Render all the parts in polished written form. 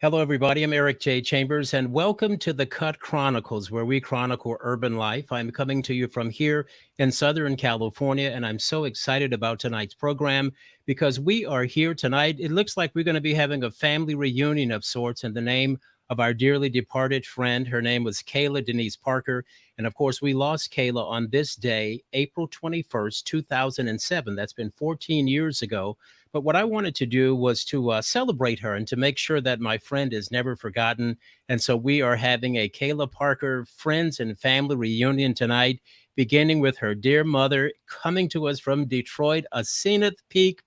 Hello, everybody. I'm Eric J. Chambers, and welcome to the Cut Chronicles, where we chronicle urban life. I'm coming to you from here in Southern California, and I'm so excited about tonight's program because we are here tonight. It looks like we're going to be having a family reunion of sorts in the name of our dearly departed friend. Her name was Kayla Parker. And of course, we lost Kayla on this day, April 21st, 2007. That's been 14 years ago. But what I wanted to do was to celebrate her and to make sure that my friend is never forgotten. And so we are having a Kayla Parker Friends and Family reunion tonight, beginning with her dear mother coming to us from Detroit, Aseneth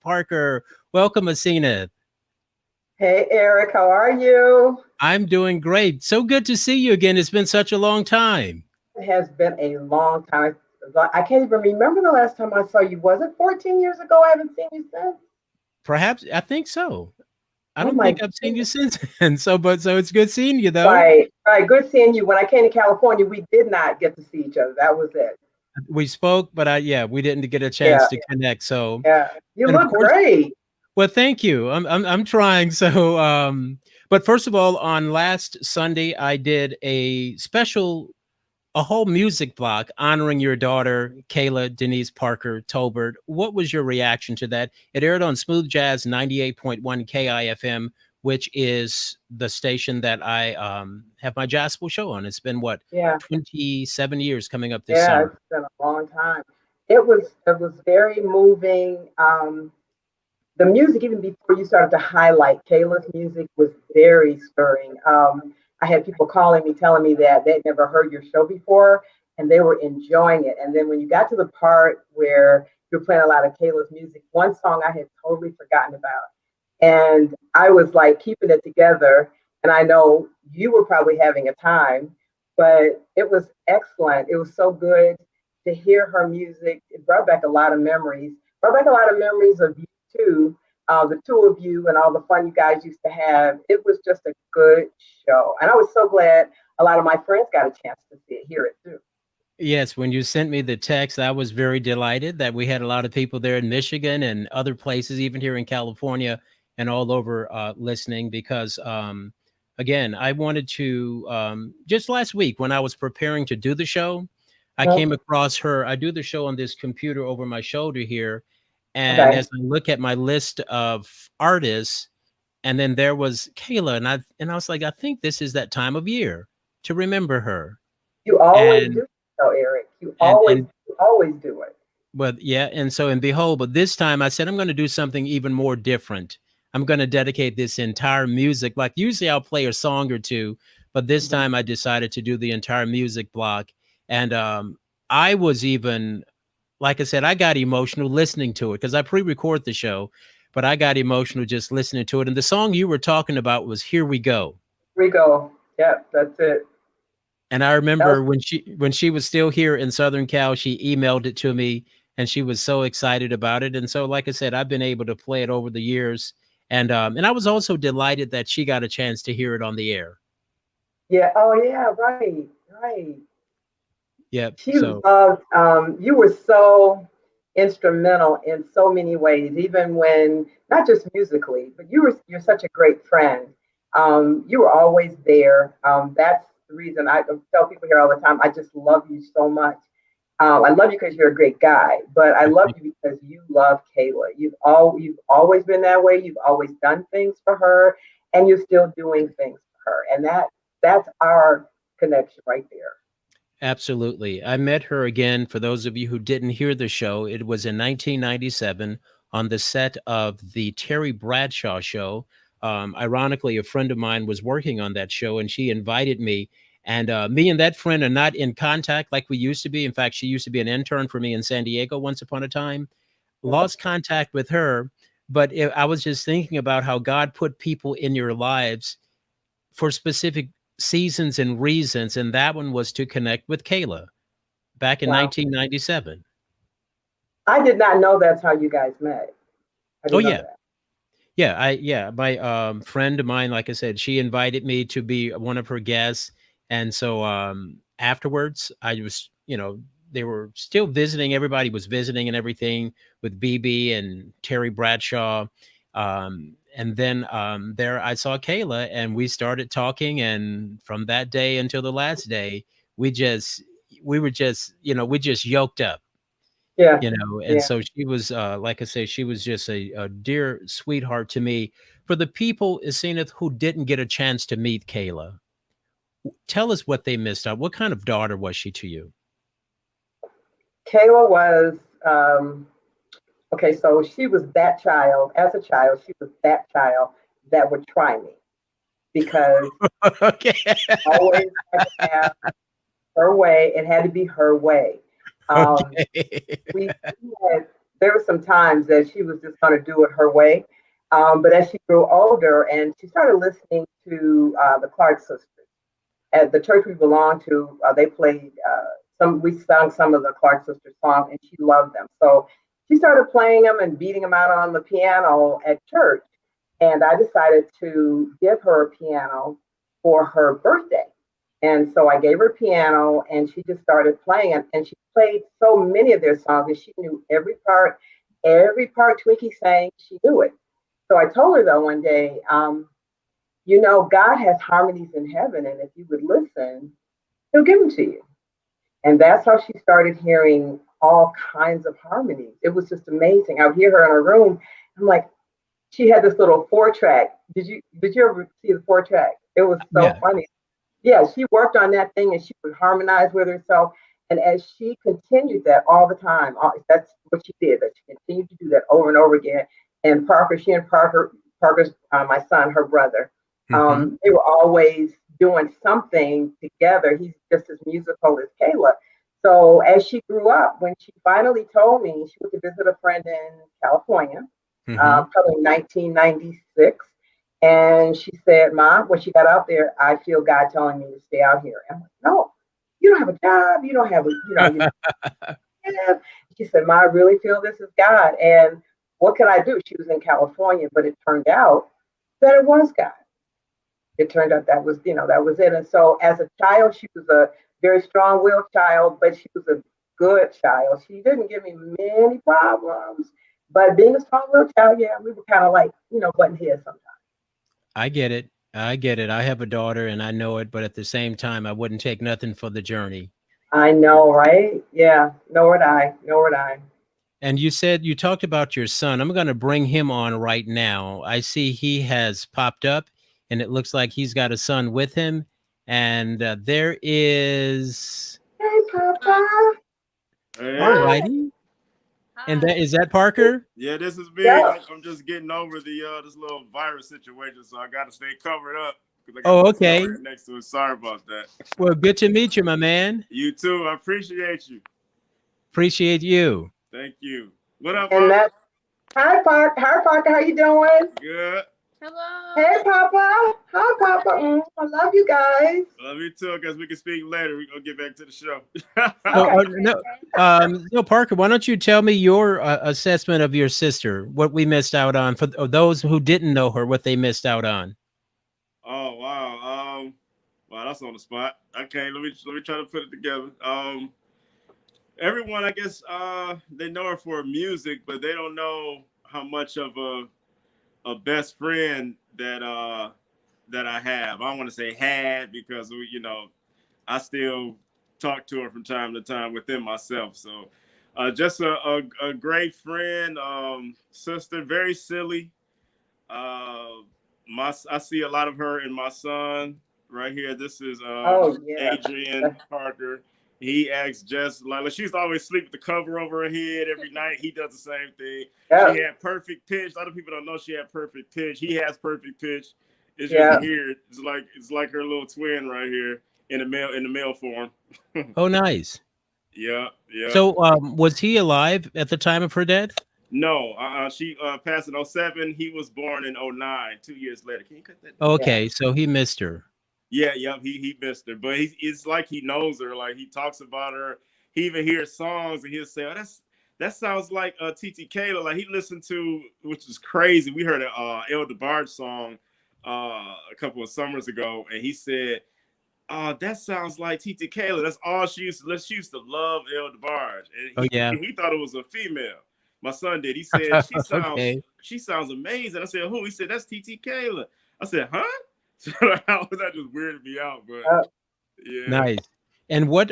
Parker. Welcome, Aseneth. Hey, Eric, how are you? I'm doing great. So good to see you again. It's been such a long time. It has been a long time. I can't even remember the last time I saw you. Was it 14 years ago? I haven't seen you since. Perhaps, I think so. I Oh don't my think I've seen you goodness. since then. So it's good seeing you though. Right, right. Good seeing you. When I came to California, we did not get to see each other. That was it. We spoke, but yeah, we didn't get a chance Yeah, to connect. So, yeah. You and of look course, great. well, thank you. I'm trying. So, but first of all, on last Sunday, I did a whole music block honoring your daughter, Kayla Parker Tolbert. What was your reaction to that? It aired on Smooth Jazz 98.1 KIFM, which is the station that I have my gospel show on. It's been what, Yeah, 27 years coming up this yeah. summer. It's been a long time. It was very moving. The music, even before you started to highlight Kayla's music, was very stirring. I had people calling me, telling me that they'd never heard your show before and they were enjoying it. And then when you got to the part where you're playing a lot of Kayla's music, one song I had totally forgotten about. And I was like keeping it together. And I know you were probably having a time, but it was excellent. It was so good to hear her music. It brought back a lot of memories. Brought back a lot of memories of you too. The two of you and all the fun you guys used to have. It was just a good show. And I was so glad a lot of my friends got a chance to see it, hear it too. Yes, when you sent me the text, I was very delighted that we had a lot of people there in Michigan and other places, even here in California and all over listening because, again, I wanted to, just last week when I was preparing to do the show, I came Mhm. across her. I do the show on this computer over my shoulder here. And Okay. as I look at my list of artists, and then there was Kayla, and I was like, I think this is that time of year to remember her. You always And do so, Eric. and and You always do it. but yeah, and so and behold, but this time I said I'm going to do something even more different. I'm going to dedicate this entire music. Like usually I'll play a song or two, but this Mhm. time I decided to do the entire music block. And I was even, like I said, I got emotional listening to it because I pre-record the show, but I got emotional just listening to it. And the song you were talking about was "Here We Go." Here we go. Yep, that's it. And I That was remember when she was still here in Southern Cal, she emailed it to me and she was so excited about it. And so, like I said, I've been able to play it over the years. And I was also delighted that she got a chance to hear it on the air. yeah. Oh yeah. Right. Right. Yep. She So loved. You were so instrumental in so many ways, even when not just musically, but you're such a great friend. You were always there. That's the reason I tell people here all the time. I just love you so much. I love you because you're a great guy, but I I love think you because you love Kayla. You've always been that way. You've always done things for her, and you're still doing things for her, and that's our connection right there. absolutely. I met her again. For those of you who didn't hear the show, it was in 1997 on the set of the Terry Bradshaw show. Ironically, a friend of mine was working on that show, and she invited me. And me and that friend are not in contact like we used to be. In fact, she used to be an intern for me in San Diego once upon a time. Lost contact with her, but I was just thinking about how God put people in your lives for specific seasons and reasons, and that one was to connect with Kayla back in Wow. 1997. I did not know that's how you guys met. I Oh didn't know yeah, that. yeah. My friend of mine, like I said, she invited me to be one of her guests, and so afterwards, I was, they were still visiting. Everybody was visiting and everything with BB and Terry Bradshaw. and then there I saw Kayla, and we started talking, and from that day until the last day, we just we were just we just yoked up, Yeah, and yeah. so she was like I say, she was just a dear sweetheart to me. For the people, Aseneth, who didn't get a chance to meet Kayla, tell us what they missed out. What kind of daughter was she to you? Kayla was, okay, so she was that child. As a child, she was that child that would try me because Okay. always had to have her way. It had to be her way. Um, Okay. we had, there were some times that she was just going to do it her way. But as she grew older and she started listening to the Clark sisters, at the church we belonged to, they played we sung some of the Clark sisters songs and she loved them. So she started playing them and beating them out on the piano at church. And I decided to give her a piano for her birthday. And so I gave her a piano and she just started playing it. And she played so many of their songs and she knew every part Twinkie sang, she knew it. So I told her though one day, God has harmonies in heaven, and if you would listen, he'll give them to you. And that's how she started hearing all kinds of harmonies. It was just amazing. I would hear her in her room. I'm like, she had this little 4 track. Did you ever see the 4 track? It was so Yeah. funny. Yeah, she worked on that thing and she would harmonize with herself. And as she continued that all the time, that's what she did. That she continued to do that over and over again. And Parker's my son, her brother. Hmm. They were always doing something together. He's just as musical as Kayla. So as she grew up, when she finally told me she went to visit a friend in California, Hmm. probably 1996. And she said, Mom, when she got out there, I feel God telling me to stay out here. And I'm like, no, you don't have a job. You don't have you're not have. She said, Ma, I really feel this is God. And what can I do? She was in California, but it turned out that it was God. It turned out that was it. And so as a child, she was a very strong-willed child, but she was a good child. She didn't give me many problems. But being a strong-willed child, yeah, we were kind of like, button heads sometimes. I get it. I get it. I have a daughter and I know it, but at the same time, I wouldn't take nothing for the journey. I know, right? Yeah, nor would I. Nor would I. And you said you talked about your son. I'm going to bring him on right now. I see he has popped up and it looks like he's got a son with him. And there is, Hey, Papa. all Hey, Hi. righty. And hi. is that Parker? Yeah, this is me. Yeah. I'm just getting over the this little virus situation, so I got to stay covered up because I got Oh, my son okay. right next to it. Sorry about that. Well, good to meet you, my man. You too. I appreciate you. Appreciate you. Thank you. What up, And Mom? that. Hi, Parker. Hi, Parker. How you doing? Good. Hey, Hello. Papa. Hi, Papa. I love you guys. Love you too. I guess we can speak later. We gonna get back to the show. So, Okay. no, no, Parker, why don't you tell me your assessment of your sister, what we missed out on for those who didn't know her, what they missed out on? Oh wow. Wow, that's on the spot. Okay, let me try to put it together. Everyone, I guess, they know her for music, but they don't know how much of a best friend that I have. I don't want to say had because I still talk to her from time to time within myself. So just a great friend, sister, very silly. I see a lot of her in my son right here. This is Oh, yeah. Adrian Parker. He acts just like she's always sleep with the cover over her head every night. He does the same thing. She Yeah. had perfect pitch. A lot of people don't know she had perfect pitch. He has perfect pitch. It's just Yeah. weird. It's like her little twin right here in the male form. Oh, nice. Yeah, yeah. So, was he alive at the time of her death? No, she passed in '07. He was born in '09, 2 years later. Can you cut that down? Yeah. Okay, so he missed her. Yeah, yep, he missed her, but it's like he knows her. Like he talks about her. He even hears songs and he'll say, "Oh, that sounds like TT Kayla." Like he listened to, which is crazy. We heard a El DeBarge song a couple of summers ago, and he said, "Oh, that sounds like TT Kayla." That's all she used to. She used to love El DeBarge, and Oh, he yeah. he thought it was a female. My son did. He said, Okay. she sounds amazing. I said, who? He said, that's TT Kayla. I said, huh? So that just weirded me out, but yeah. Nice. And what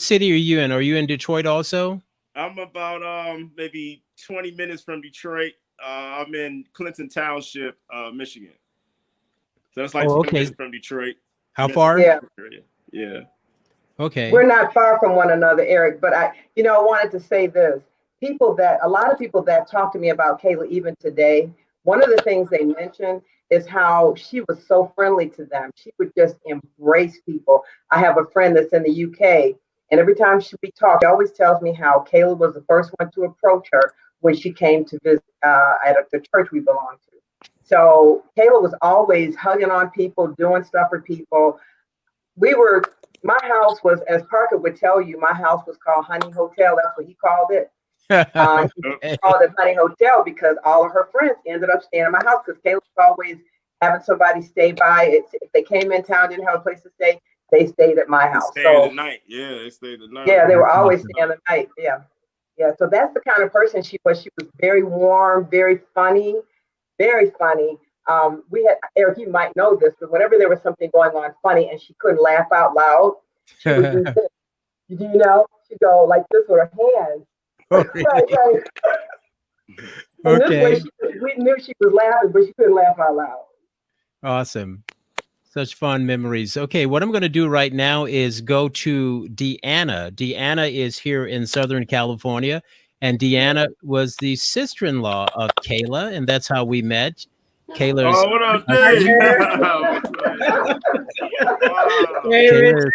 city are you in? Are you in Detroit also? I'm about maybe 20 minutes from Detroit. I'm in Clinton Township, Michigan. So that's like 20 minutes from Detroit. How far? Yeah. Okay. We're not far from one another, Eric, but I wanted to say this. A lot of people that talk to me about Kayla even today, one of the things they mentioned is how she was so friendly to them. She would just embrace people. I have a friend that's in the UK, and every time we talk, she always tells me how Kayla was the first one to approach her when she came to visit at the church we belong to. So Kayla was always hugging on people, doing stuff for people. My house was, as Parker would tell you, my house was called Honey Hotel. That's what he called it. He called it Honey Hotel because all of her friends ended up staying in my house because Kayla was always having somebody stay by. If they came in town, didn't have a place to stay, they stayed at my house. They stayed the night. Yeah, they stayed the night. Yeah, they were always staying the night. Yeah. Yeah. So that's the kind of person she was. She was very warm, very funny, very funny. We had, Eric, you might know this, but whenever there was something going on funny and she couldn't laugh out loud, she would do this. She'd go like this with her hands. Right. And this way we knew she was laughing, but she couldn't laugh out loud. Awesome. Such fun memories. Okay, what I'm going to do right now is go to Deanna. Deanna is here in Southern California, and Deanna was the sister-in-law of Kayla, and that's how we met. Kayla's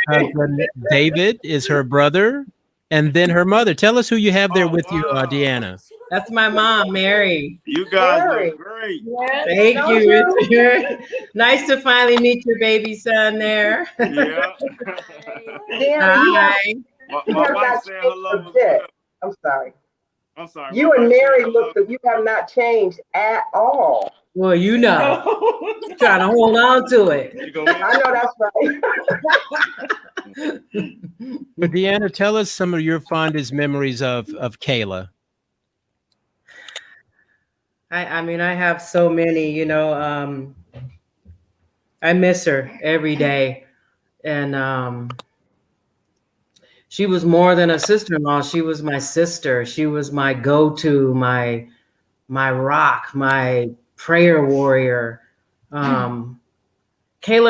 husband, David, is her brother, and then her mother. Tell us who you have there with you, Deanna. That's my mom, Mary. You guys look great. Yes, thank you, Richard. Nice to finally meet your baby son there. Yeah. Hi. My wife said hello. I'm sorry. I'm sorry. You and Mary you have not changed at all. Well, trying to hold on to it. I know that's right. But Deanna, tell us some of your fondest memories of Kayla. I mean, I have so many, I miss her every day. And she was more than a sister-in-law. She was my sister. She was my go-to, my rock, my prayer warrior. Kayla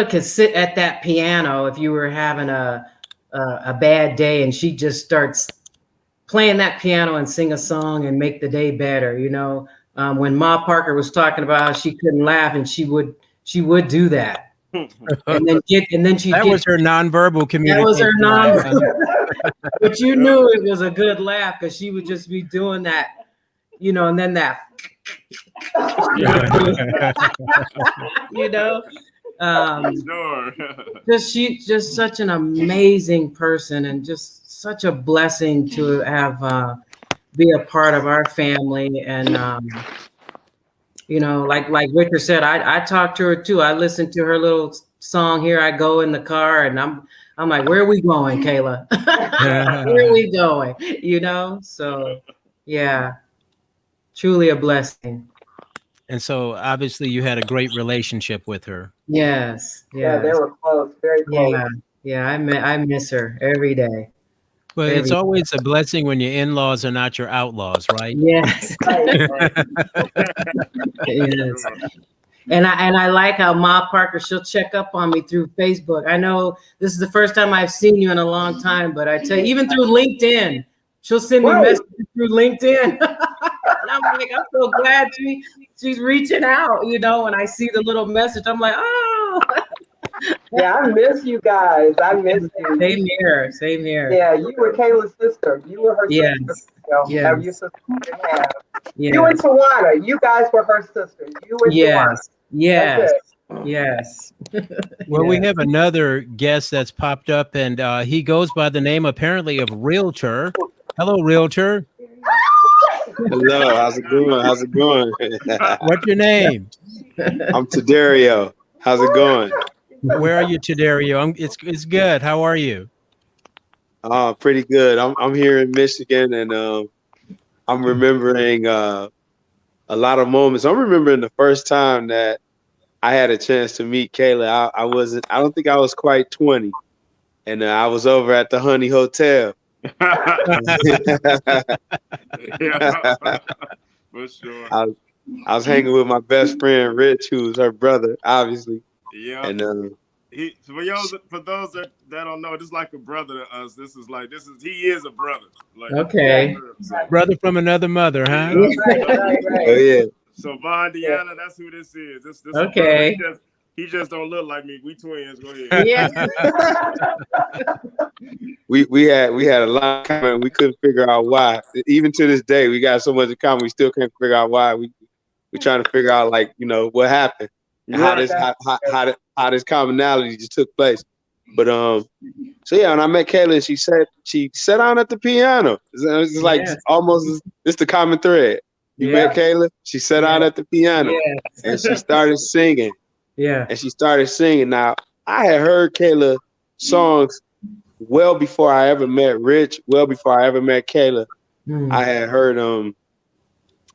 could sit at that piano if you were having a bad day, and she just starts playing that piano and sing a song and make the day better. When Ma Parker was talking about how she couldn't laugh, and she would do that. And then that was her nonverbal communication. That was her nonverbal. But you knew it was a good laugh because she would just be doing that, and then that. She's just such an amazing person and just such a blessing to have be a part of our family. And like Richard said, I talked to her too. I listened to her little song, Here I Go, in the car, and I'm like, where are we going, Kayla? Where are we going? So yeah, truly a blessing. And so obviously you had a great relationship with her. Yes. Yeah, they were close, very close. Yeah, I miss her every day. Well, it's always a blessing when your in-laws are not your outlaws, right? Yes. Yes. And I like how Ma Parker, she'll check up on me through Facebook. I know this is the first time I've seen you in a long time, but I tell you, even through LinkedIn, she'll send me messages through LinkedIn. And I'm like, I'm so glad she's reaching out, when I see the little message, I'm like, oh. Yeah, I miss you guys. I miss you. Same here. Yeah, you were Kayla's sister. You were her sister. Yes. Your sister didn't have. Yes. You and Tawana, you guys were her sisters. You and Tawana. Yes. Well, we have another guest that's popped up, and he goes by the name apparently of Realtor. Hello, Realtor. Hello, how's it going? What's your name? I'm Tadario. How's it going? Where are you, Tadario? It's good. How are you? Pretty good. I'm here in Michigan, and I'm remembering a lot of moments. I'm remembering the first time that I had a chance to meet Kayla. I don't think I was quite 20. And I was over at the Honey Hotel. Yeah, for sure. I was hanging with my best friend Rich, who's her brother, obviously. Yeah. And for those that don't know, this is like a brother to us. He is a brother. Like, Okay. Brother from another mother, huh? Right. oh yeah, So Von Deanna, that's who this is. This Okay. he just don't look like me. We twins. Go ahead. Yeah. we had a lot of common. We couldn't figure out why. Even to this day, we got so much in common. We still can't figure out why. We trying to figure out, like, what happened and how this commonality just took place. But so yeah, when I met Kayla, and she sat down at the piano. It's like almost it's the common thread. You met Kayla, she sat down at the piano, and she started singing. Yeah. And she started singing. Now, I had heard Kayla songs well before I ever met Rich, well before I ever met Kayla. I had heard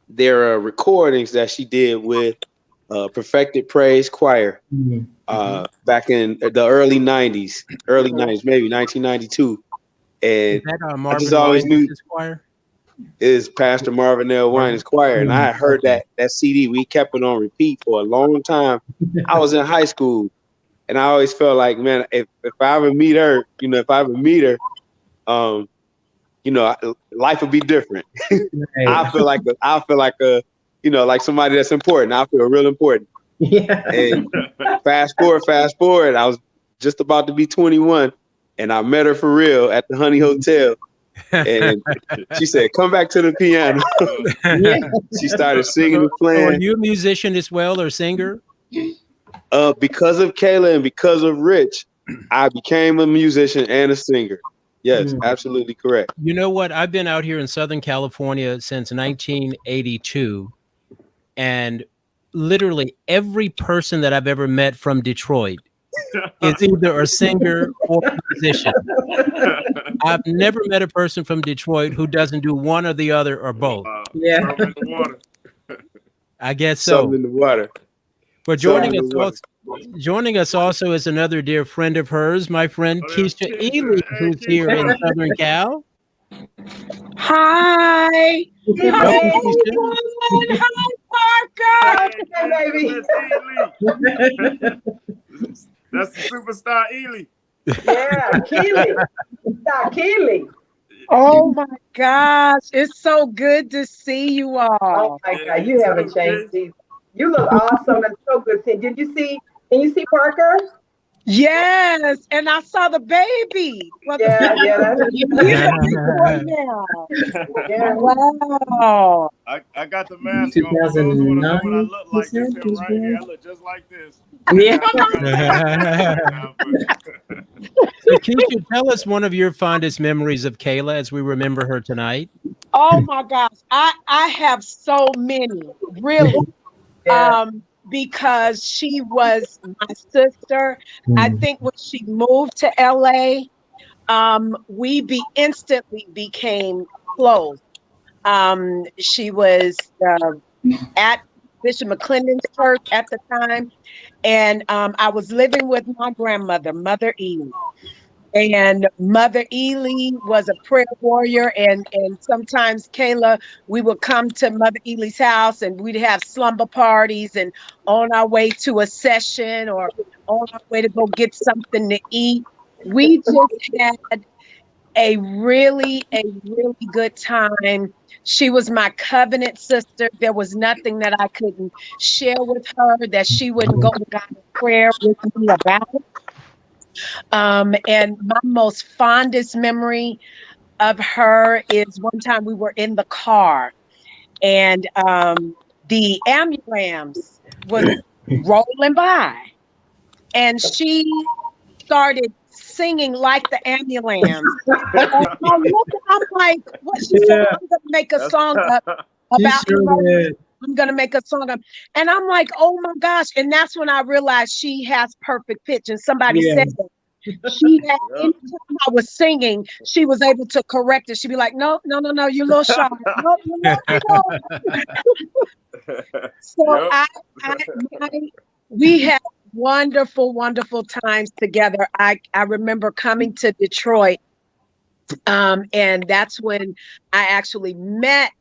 their recordings that she did with Perfected Praise Choir back in the early 90s, maybe 1992. And Is that I just always knew choir? is Pastor Marvin L. Wine's choir. And I had heard that CD. We kept it on repeat for a long time. I was in high school, and I always felt like, man, if I ever meet her, life would be different. Right. I feel like like somebody that's important. I feel real important. Yeah. And fast forward, I was just about to be 21, and I met her for real at the Honey Hotel. And she said, "Come back to the piano." She started singing and playing. So are you a musician as well, or singer? Because of Kayla and because of Rich, I became a musician and a singer. Yes, absolutely correct. You know what? I've been out here in Southern California since 1982, and literally every person that I've ever met from Detroit is either a singer or a musician. I've never met a person from Detroit who doesn't do one or the other or both. Yeah. In the water. I guess so. Something in the water. But joining us also is another dear friend of hers, my friend Keisha Ely, who's here in Southern Cal. Hi. Welcome, Keisha. Hi, Parker. Hey, baby. That's the superstar Ely. Yeah, Keely. Oh my gosh, it's so good to see you all. Oh my God, you haven't changed. You look awesome and so good. Can you see Parker? Yes, and I saw the baby. Yeah. Wow. I got the mask on. For those who want to know what I look like, this him right here. I look just like this. Yeah. So Keisha, tell us one of your fondest memories of Kayla as we remember her tonight. Oh my gosh, I have so many, really. Yeah. Because she was my sister. I think when she moved to LA, we instantly became close. She was at Bishop McClendon's church at the time, and I was living with my grandmother, Mother Ely. And Mother Ely was a prayer warrior, and sometimes Kayla, we would come to Mother Ely's house and we'd have slumber parties, and on our way to a session or on our way to go get something to eat. We just had a really good time. She was my covenant sister. There was nothing that I couldn't share with her that she wouldn't go to God in prayer with me about. And my most fondest memory of her is one time we were in the car, and the ambulance was rolling by, and she started singing like the ambulance. I'm like, what she said? I'm gonna make a song up about emergency. I'm gonna make a song up, and I'm like, oh my gosh! And that's when I realized she has perfect pitch. And somebody said that She had, anytime I was singing, she was able to correct it. She'd be like, no, no, no, no, you're a little shy. No, no, no. So we had wonderful, wonderful times together. I remember coming to Detroit, and that's when I actually met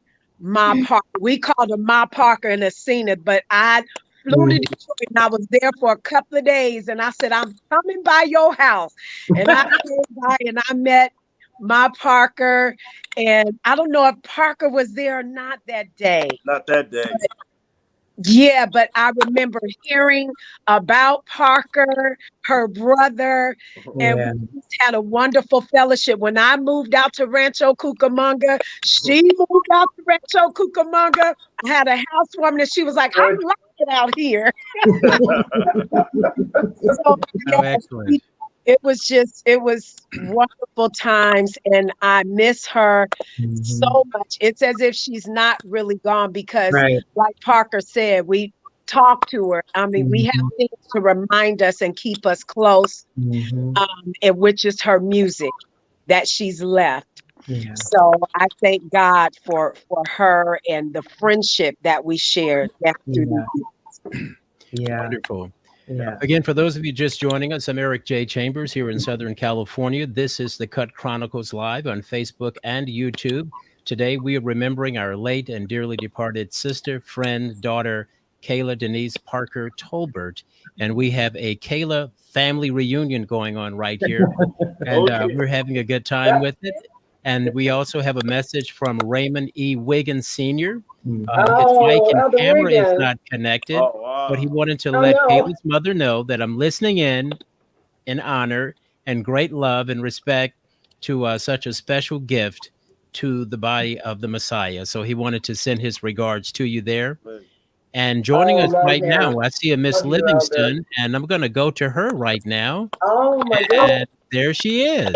Ma Parker. We called her Ma Parker and Aseneth, but I flew to Detroit and I was there for a couple of days, and I said, I'm coming by your house. And I came by and I met Ma Parker, and I don't know if Parker was there or not that day. Not that day. Yeah, but I remember hearing about Parker, her brother, and we just had a wonderful fellowship. When I moved out to Rancho Cucamonga, she moved out to Rancho Cucamonga. I had a housewarming, and she was like, I like it out here. So, Excellent. it was wonderful times, and I miss her so much. It's as if she's not really gone because, like Parker said, we talk to her. I mean, we have things to remind us and keep us close, and which is her music that she's left. Yeah. So I thank God for her and the friendship that we shared through the years. Yeah. Wonderful. Yeah. Again, for those of you just joining us, I'm Eric J. Chambers here in Southern California. This is the Cut Chronicles Live on Facebook and YouTube. Today, we are remembering our late and dearly departed sister, friend, daughter, Kayla Denise Parker Tolbert. And we have a Kayla family reunion going on right here. And we're having a good time with it. And we also have a message from Raymond E. Wiggins Sr. His mic and camera is not connected, but he wanted to let Kayla's mother know that I'm listening in honor and great love and respect to such a special gift to the body of the Messiah. So he wanted to send his regards to you there. And joining us right now, I see a Miss Livingston, and I'm going to go to her right now. Oh my God. There she is.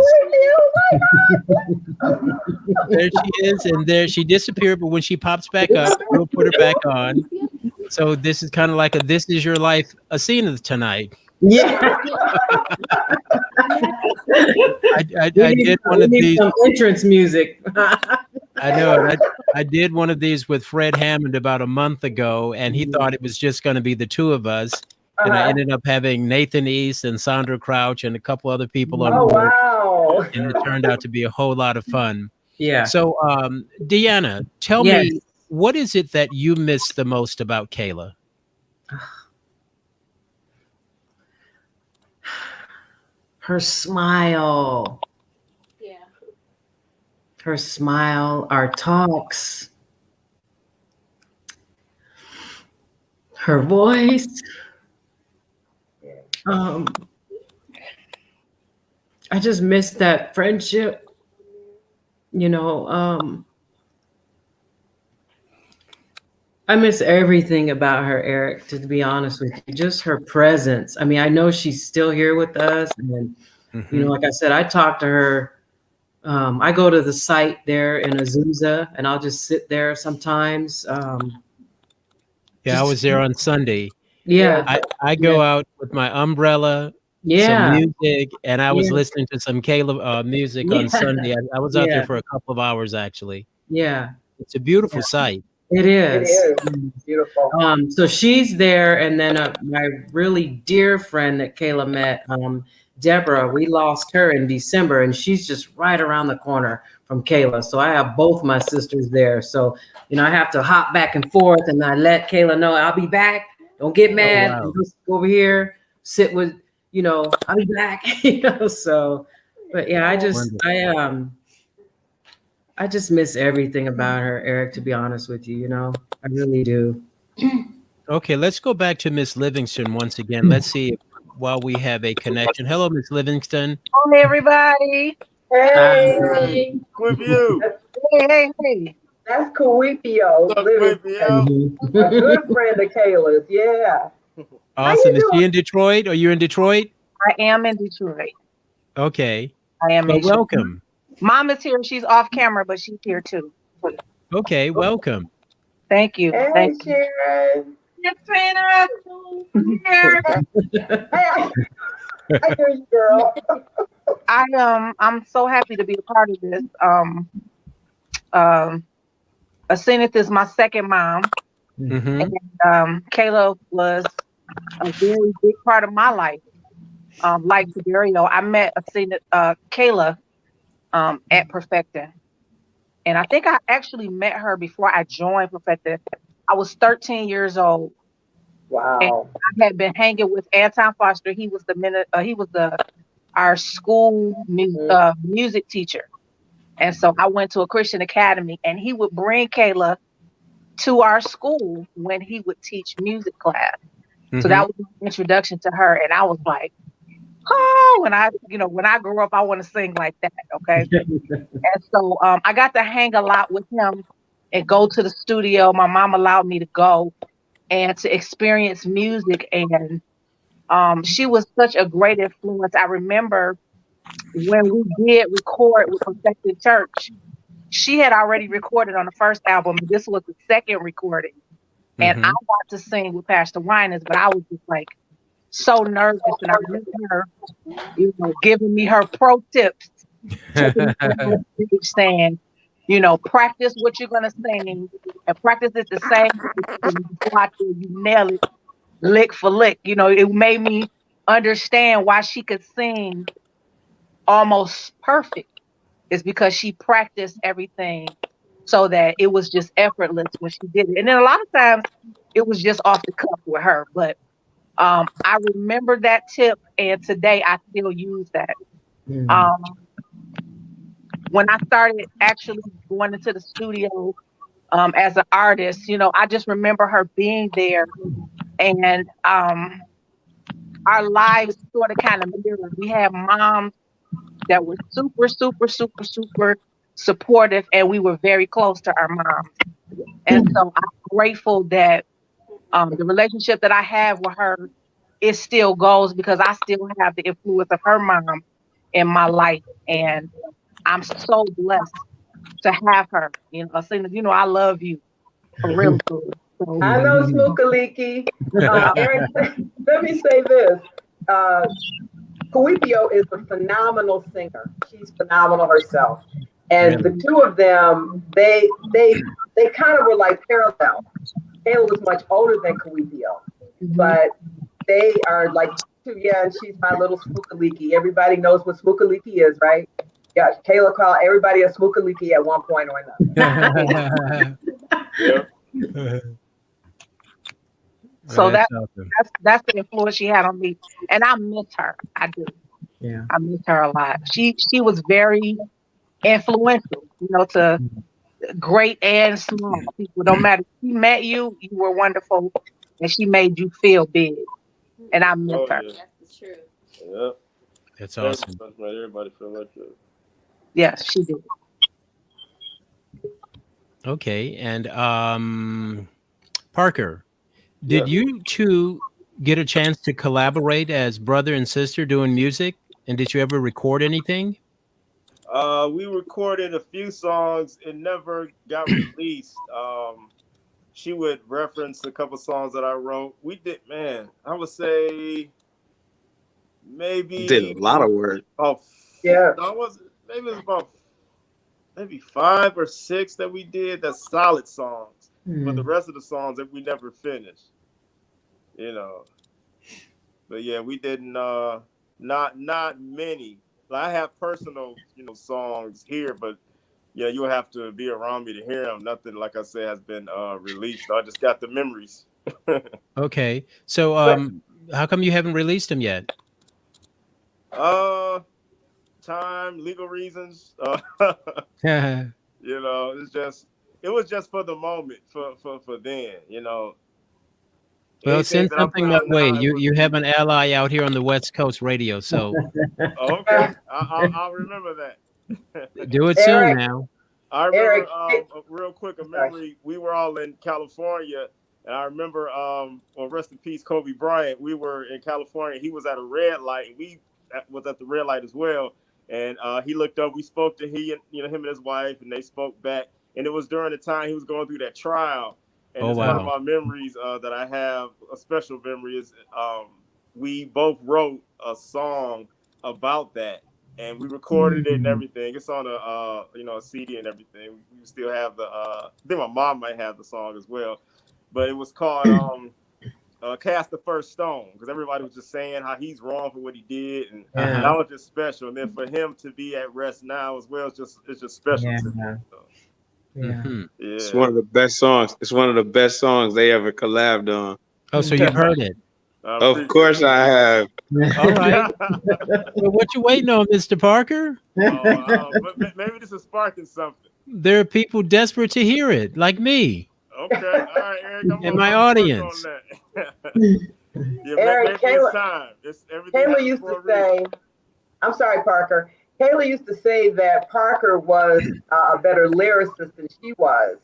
There she is, and there she disappeared, but when she pops back up, we'll put her back on. So this is kind of like a "This Is Your Life" Aseneth tonight. Yeah. I did one of these entrance music. I know. I did one of these with Fred Hammond about a month ago, and he thought it was just going to be the two of us. And I ended up having Nathan East and Sandra Crouch and a couple other people on board. Wow. And it turned out to be a whole lot of fun. Yeah. So, Deanna, tell me, what is it that you miss the most about Kayla? Her smile. Yeah. Her smile, our talks, her voice. I just miss that friendship, you know. I miss everything about her, Eric, to be honest with you. Just her presence. I mean, I know she's still here with us. And, you know, like I said, I talk to her. I go to the site there in Azusa, and I'll just sit there sometimes. Yeah, I was there on Sunday. Yeah. I go out with my umbrella, some music, and I was listening to some Kayla music on Sunday. I was out there for a couple of hours, actually. Yeah. It's a beautiful site. It is. It is beautiful. So she's there, and then my really dear friend that Kayla met, Deborah, we lost her in December, and she's just right around the corner from Kayla. So I have both my sisters there. So, you know, I have to hop back and forth, and I let Kayla know I'll be back. Don't get mad. Oh, wow. Just go over here, sit with, you know, I'll be back. You know, so, but yeah, I just miss everything about her, Eric, to be honest with you, you know, I really do. Okay, let's go back to Miss Livingston once again. Let's see if, while we have a connection. Hello, Miss Livingston. Hi, everybody. Hey. With you. Hey. That's Kuipio. A good friend of Kayla's. Yeah. Awesome. Is she in Detroit? Are you in Detroit? I am in Detroit. Okay. I am in welcome. Mom is here. She's off camera, but she's here too. Okay, welcome. Thank you. Hey, Thank you. Sharon. Yes, Trina. I hear you, girl. I'm so happy to be a part of this. Um, Aseneth is my second mom, Mm-hmm. and Kayla was a very big part of my life. Like Dario, I met Aseneth, Kayla, at Perfecting, and I think I actually met her before I joined Perfecting. I was 13 years old, and Wow. I had been hanging with Anton Foster. He was the our school music teacher. And so I went to a Christian academy, and he would bring Kayla to our school when he would teach music class. So Mm-hmm. that was my introduction to her. And I was like, oh, when I grow up, I want to sing like that. Okay. And so I got to hang a lot with him and go to the studio. My mom allowed me to go and to experience music. And she was such a great influence. I remember when we did record with Perfected Church, she had already recorded on the first album. This was the second recording. And I Mm-hmm. got to sing with Pastor Winans, but I was just like so nervous. And I remember her, giving me her pro tips, taking me on the stage saying, practice what you're going to sing and practice it the same before I tell you nail it lick for lick. It made me understand why she could sing almost perfect. Is because she practiced everything so that it was just effortless when she did it. And then a lot of times it was just off the cuff with her. But I remember that tip, and today I still use that. Um, when I started actually going into the studio as an artist, I just remember her being there, and our lives sort of kind of mirrored. We had moms that were super, super, super, super supportive, and we were very close to our moms. And so I'm grateful that the relationship that I have with her, it still goes because I still have the influence of her mom in my life, and I'm so blessed to have her. Saying, I love you for real. So, I know Smookaliki. Eric, let me say this. Kuipio is a phenomenal singer. She's phenomenal herself. And the Really? two of them, they kind of were like parallel. Kayla was much older than Kuipio, but they are like two, yeah, and she's my little Smookaliki. Everybody knows what Smookaliki is, right? Yeah, Kayla called everybody a Smookaliki at one point or another. Yeah. so That's that awesome. that's the influence she had on me, and I miss her. I do. Yeah. I miss her a lot. She was very influential, to great and small people. No matter if she met you, you were wonderful, and she made you feel big. And I miss Oh her. yeah. That's the truth. Yeah. That's Very awesome. much, man. Everybody feel like that. Yes, she did. Okay. And Parker, did Yes. you two get a chance to collaborate as brother and sister doing music? And did you ever record anything? We recorded a few songs. It never got released. She would reference a couple songs that I wrote. We did, man. I would say Did a maybe lot of work. oh, Yeah. no, maybe it was about maybe 5 or 6 that we did. That's solid songs. But the rest of the songs that we never finished. You know. But yeah, we didn't. Not many. Like, I have personal, songs here, but yeah, you'll have to be around me to hear them. Nothing, like I said, has been released. I just got the memories. Okay. So But how come you haven't released them yet? uh, Time, legal reasons. It was just for the moment, for then. Well, Anything send that I'm something putting my out way. now, it You would you have be an ally out here on the West Coast radio, so okay. I'll remember that. do it soon Eric, now. I remember Eric, real quick a sorry. memory. We were all in California, and I remember well, rest in peace, Kobe Bryant. We were in California. He was at a red light. We was at the red light as well. And he looked up. We spoke to him and his wife, and they spoke back. And it was during the time he was going through that trial. And Oh it's one of wow. my memories that I have. A special memory is we both wrote a song about that, and we recorded it and everything. It's on a CD and everything. We still have I think my mom might have the song as well, but it was called Cast the First Stone, because everybody was just saying how he's wrong for what he did, and that was just special. And then for him to be at rest now as well, it's just special to me. So. Mm-hmm. Yeah. It's one of the best songs. It's one of the best songs they ever collabed on. Oh, so you've heard it? Of course I have. All right. Well, what you waiting on, Mr. Parker? But maybe this is sparking something. There are people desperate to hear it, like me. Okay, all right, Eric. And my audience. Eric, Kayla used to say, I'm sorry, Parker. Kayla used to say that Parker was a better lyricist than she was.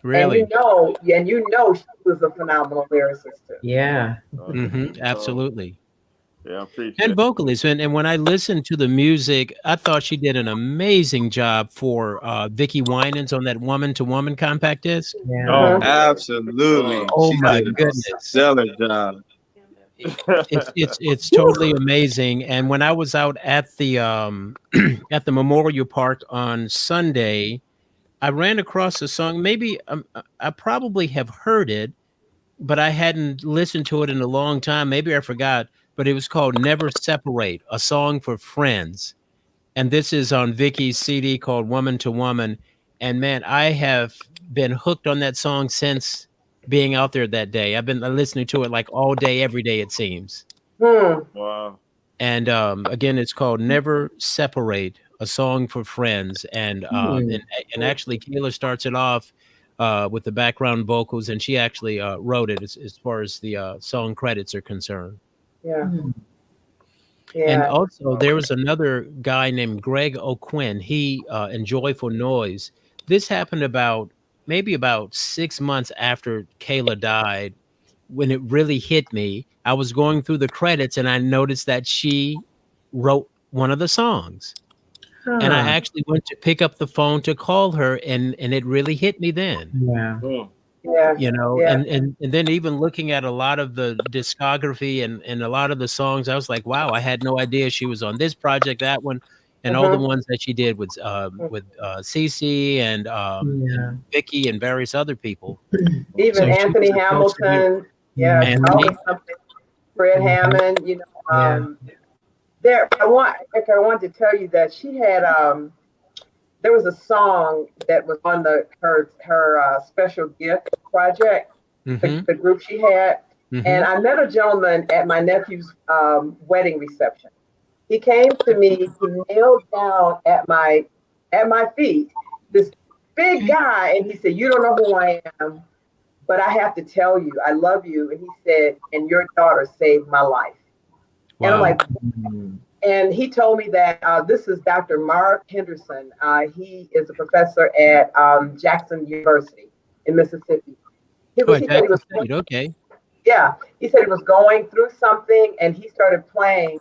Really? And you know she was a phenomenal lyricist too. Yeah. Absolutely. Yeah, and vocalist. And when I listened to the music, I thought she did an amazing job for Vicki Winans on that Woman to Woman compact disc. Yeah. Oh, absolutely. Oh She my did a goodness. stellar job. It's totally amazing. And when I was out at the at the Memorial Park on Sunday, I ran across a song. Maybe I probably have heard it, but I hadn't listened to it in a long time. Maybe I forgot. But it was called "Never Separate," a song for friends. And this is on Vicki's CD called "Woman to Woman." And man, I have been hooked on that song since being out there that day. I've been listening to it like all day, every day, it seems. Wow. And again, it's called "Never Separate," a song for friends. And actually, Kayla starts it off with the background vocals, and she actually wrote it as far as the song credits are concerned. Yeah. And also, there was another guy named Greg O'Quinn. He in Joyful Noise. This happened maybe about 6 months after Kayla died, when it really hit me. I was going through the credits and I noticed that she wrote one of the songs. And I actually went to pick up the phone to call her, and it really hit me then. Yeah. Yeah. You know, and then even looking at a lot of the discography and a lot of the songs, I was like, wow, I had no idea she was on this project, that one, and all the ones that she did with Cece and Vicki and various other people. Even So Anthony Hamilton. Yeah. Anthony. Fred Hammond, you know. I want to tell you that she had there was a song that was on her special gift project, the group she had. And I met a gentleman at my nephew's wedding reception. He came to me, he knelt down at my feet, this big guy, and he said, "You don't know who I am, but I have to tell you, I love you." And he said, "And your daughter saved my life." Wow. And I'm like, and he told me that this is Dr. Mark Henderson. He is a professor at Jackson University in Mississippi. He said he was okay. Yeah, he said he was going through something, and he started playing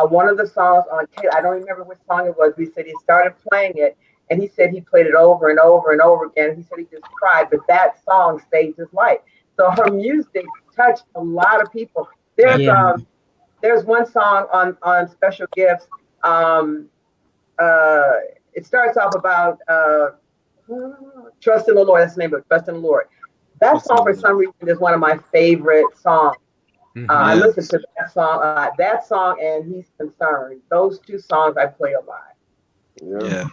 one of the songs on tape. I don't remember which song it was. He said he started playing it, and he said he played it over and over and over again. He said he just cried, but that song saved his life. So her music touched a lot of people. There's one song on Special Gifts. It starts off about trust in the Lord. That's the name of it, Trust in the Lord. That song, for some reason, is one of my favorite songs. I listen to that song a lot. That song and He's Concerned. Those two songs I play a lot. Yeah.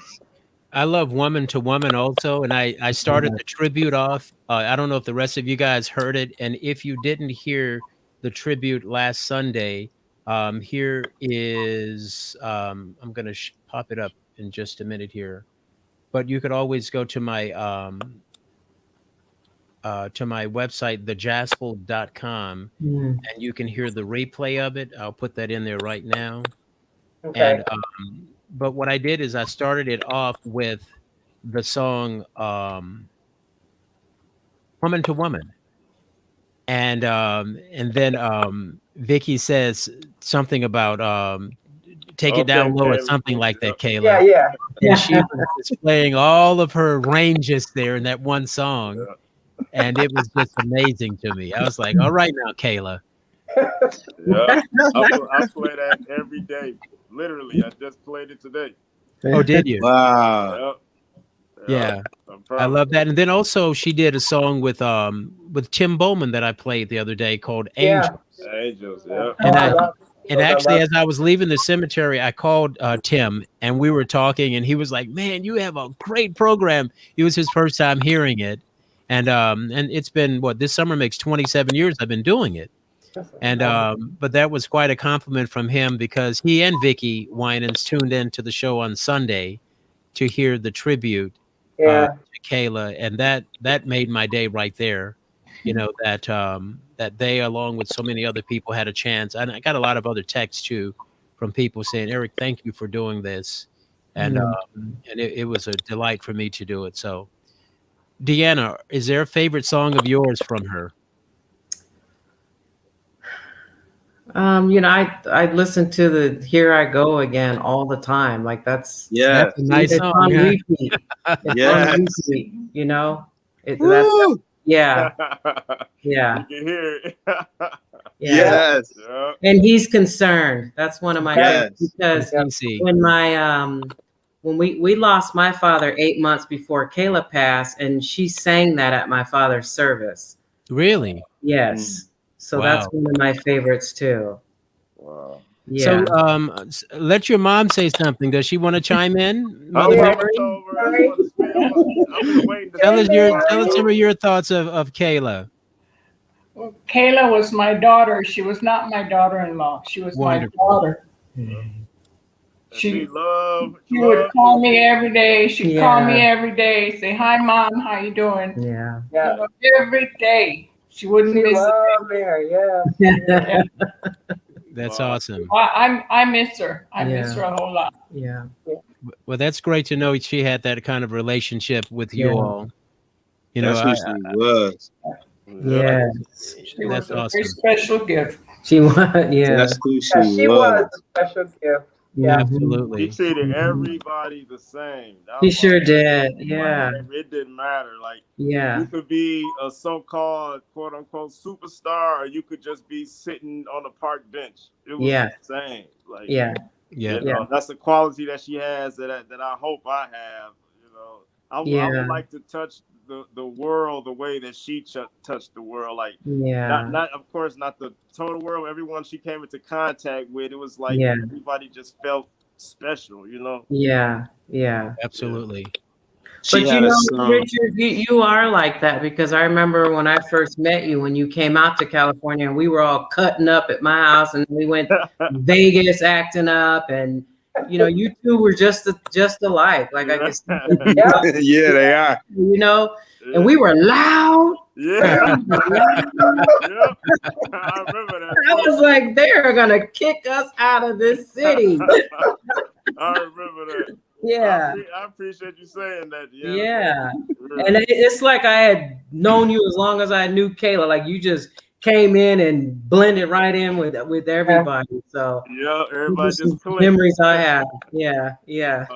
I love Woman to Woman also. And I started the tribute off. I don't know if the rest of you guys heard it. And if you didn't hear the tribute last Sunday, here is, I'm going to pop it up in just a minute here. But you could always go to my website, thejaspel.com, and you can hear the replay of it. I'll put that in there right now. Okay. And but what I did is I started it off with the song Woman to Woman. And then Vicki says something about take it down low or something like that, Kayla. Yeah. And she was displaying all of her ranges there in that one song. And it was just amazing to me. I was like, all right now, Kayla. Yeah, I play that every day. Literally, I just played it today. Oh, did you? Wow. Yep. Yeah. I'm I proud love of that. And then also she did a song with Tim Bowman that I played the other day called Angels. it. Angels. Yep. And I I love and those. I actually, love as I was leaving the cemetery, I called Tim and we were talking, and he was like, "Man, you have a great program." It was his first time hearing it, and it's been this summer makes 27 years I've been doing it, and but that was quite a compliment from him because he and Vicky Winans tuned in to the show on Sunday to hear the tribute Yeah. to Kayla, and that made my day right there. You know that they, along with so many other people, had a chance, and I got a lot of other texts too from people saying, "Eric, thank you for doing this," and it was a delight for me to do it. So, Deanna, is there a favorite song of yours from her? I listen to the "Here I Go Again" all the time. Like that's Yeah. That's a nice it's song. on Yeah. repeat. It's Yes. on repeat. You know, Woo! yeah, You yeah, can hear it. yeah. Yes. Yep. And he's concerned. That's one of my favorites Yes. because CC. when when we lost my father 8 months before Kayla passed, and she sang that at my father's service. Really? Yes. So that's Wow. one of my favorites too. Wow. Yeah. So, let your mom say something. Does she want to chime in, Mother Yeah. Mary? I've been waiting to Tell us say some of your thoughts of Kayla. Well, Kayla was my daughter. She was not my daughter-in-law. She was Wonderful. my daughter. She would call me every day. She'd call me Yeah. every day, say, "Hi, Mom, how you doing?" Yeah. Yeah. Every day. She wouldn't She miss a loved Mary. Yeah. That's Wow. awesome. I miss her. I miss her a whole lot. Yeah. Well, that's great to know she had that kind of relationship with you Yeah. all. You know, That's who she was. Yeah. She That's was a very awesome. special gift. She was. Yeah. That's who Yeah, she she was was. a special gift. Yeah. She Absolutely. treated everybody the same. That He was sure my did. favorite. Yeah. Like, it didn't matter. Like Yeah. you could be a so-called quote unquote superstar, or you could just be sitting on a park bench. It was Yeah. the same. Like Yeah. Yeah. you know, that's the quality that she has that I hope I have. You know, I Yeah. would like to touch the world the way that she touched the world. Like Yeah. not of course not the total world. Everyone she came into contact with, it was like Yeah. everybody just felt special. You know. Yeah. Yeah. Absolutely. She But had a song. Richard, you are like that because I remember when I first met you, when you came out to California, and we were all cutting up at my house, and we went Vegas acting up, and you two were just alike. Like I guess, Yeah. Yeah, they are. and we were loud. Yeah. Yep. I remember that. I was like, they're gonna kick us out of this city. I remember that. Yeah. I appreciate you saying that. Yeah. And it's like I had known you as long as I knew Kayla. Like you just came in and blended right in with everybody. So yeah, everybody just clicked. memories I have. Yeah, yeah.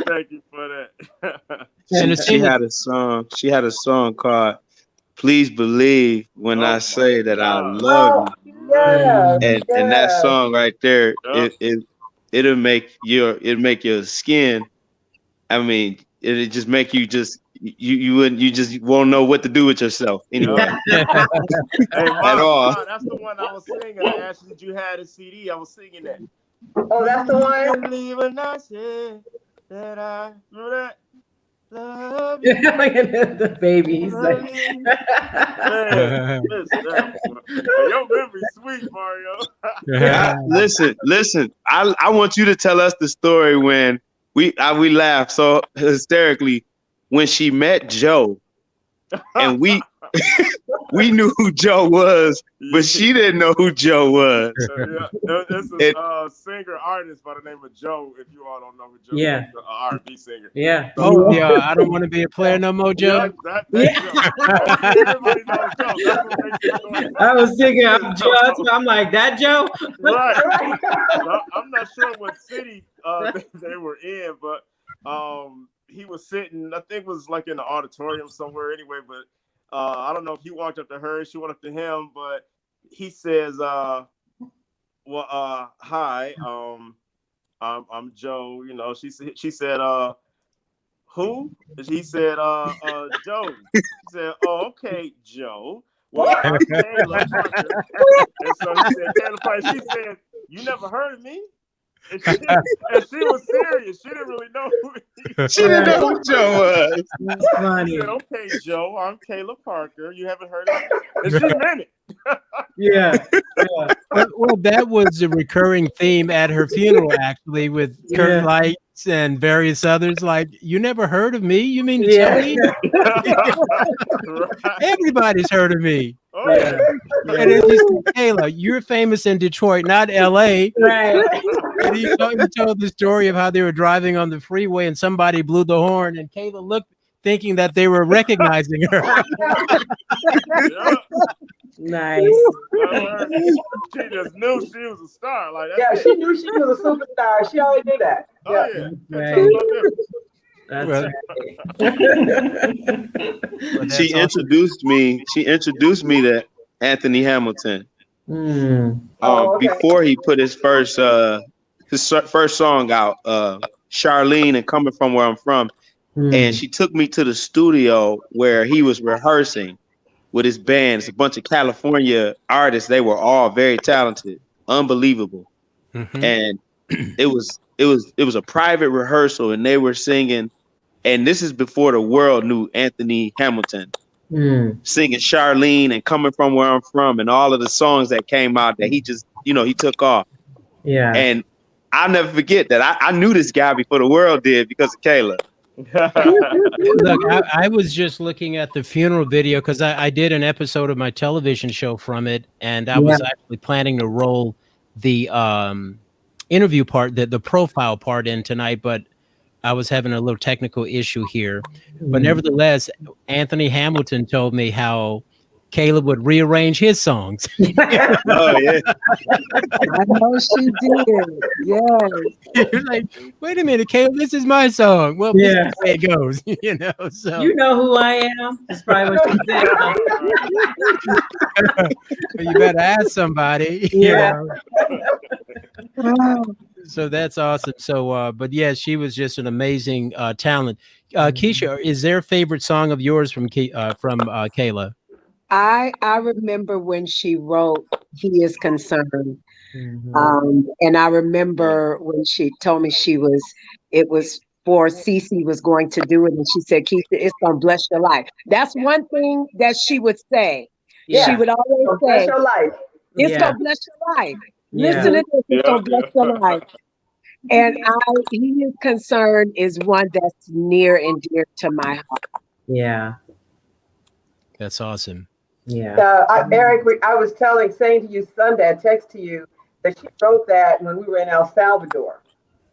Thank you for that. And She had a song. She had a song called "Please Believe When I Say That I Love You." Yeah. And that song right there, Yep. it'll make your skin. I mean, it'll just make you you just won't know what to do with yourself anyway. Hey, At all. Mom, that's the one I was singing. I asked you, did you have a CD? I was singing that. Oh, that's the one. Believe when I say that I love you. The baby. He's like, Man, your memory's sweet, Mario. Listen. I want you to tell us the story when we laughed so hysterically when she met Joe, and we knew who Joe was, but she didn't know who Joe was. This is a singer artist by the name of Joe. If you all don't know who Joe is, an R&B singer. Yeah. Oh yeah, I don't want to be a player no more, Joe. Yeah, that's Joe. Everybody knows Joe. That's what makes the story. I was thinking I'm Joe. I'm like, that Joe? Right. I'm not sure what city they were in, but he was sitting, I think it was like in the auditorium somewhere anyway, but I don't know if he walked up to her, she went up to him, but he says, well, hi, I'm Joe. You know, she said, who? He said, Joe. She said, oh, okay, Joe. Well, I'm Kayla Parker. And so he said, Kayla Parker. She said, you never heard of me? And she was serious. She didn't really know who She didn't know who Joe was. That's funny. She said, okay, Joe, I'm Kayla Parker. You haven't heard of me? And she meant it. Yeah. Well, that was a recurring theme at her funeral, actually, with Kurt Lights and various others. Like, you never heard of me? You mean to tell me? Right. Everybody's heard of me. Oh, yeah. And then he said, Kayla, you're famous in Detroit, not LA. Right. And he told the story of how they were driving on the freeway and somebody blew the horn, and Kayla looked thinking that they were recognizing her. Yeah. Nice. She just knew she was a star. Like, that's she knew she was a superstar. She already knew that. Oh, yeah. That's Well, she introduced me to Anthony Hamilton. Before he put his first song out, Charlene and Coming From Where I'm From. And she took me to the studio where he was rehearsing with his band. It's a bunch of California artists. They were all very talented, unbelievable. And it was a private rehearsal, and they were singing. And this is before the world knew Anthony Hamilton, singing Charlene and Coming From Where I'm From, and all of the songs that came out that he just, he took off. Yeah. And I'll never forget that. I knew this guy before the world did because of Kayla. Look, I was just looking at the funeral video because I did an episode of my television show from it, and I was actually planning to roll the interview part, the profile part in tonight, but I was having a little technical issue here. But nevertheless, Anthony Hamilton told me how Kayla would rearrange his songs. Oh, yeah. I know she did. Yes. You're like, wait a minute, Kayla, this is my song. Well, this is the way it goes, So you know who I am. That's probably what she said. you better ask somebody. Yeah. So that's awesome. So, but yeah, she was just an amazing talent. Keisha, is there a favorite song of yours from Kayla? I remember when she wrote "He Is Concerned," and I remember when she told me it was for Cece was going to do it, and she said, "Keisha, it's gonna bless your life." That's one thing that she would say. Yeah. She would always say, "Bless your life." It's gonna bless your life. Listen to this, it's gonna bless your life. And He Is Concerned is one that's near and dear to my heart. Yeah. That's awesome. Yeah. Eric, I was saying to you Sunday, I text to you that she wrote that when we were in El Salvador.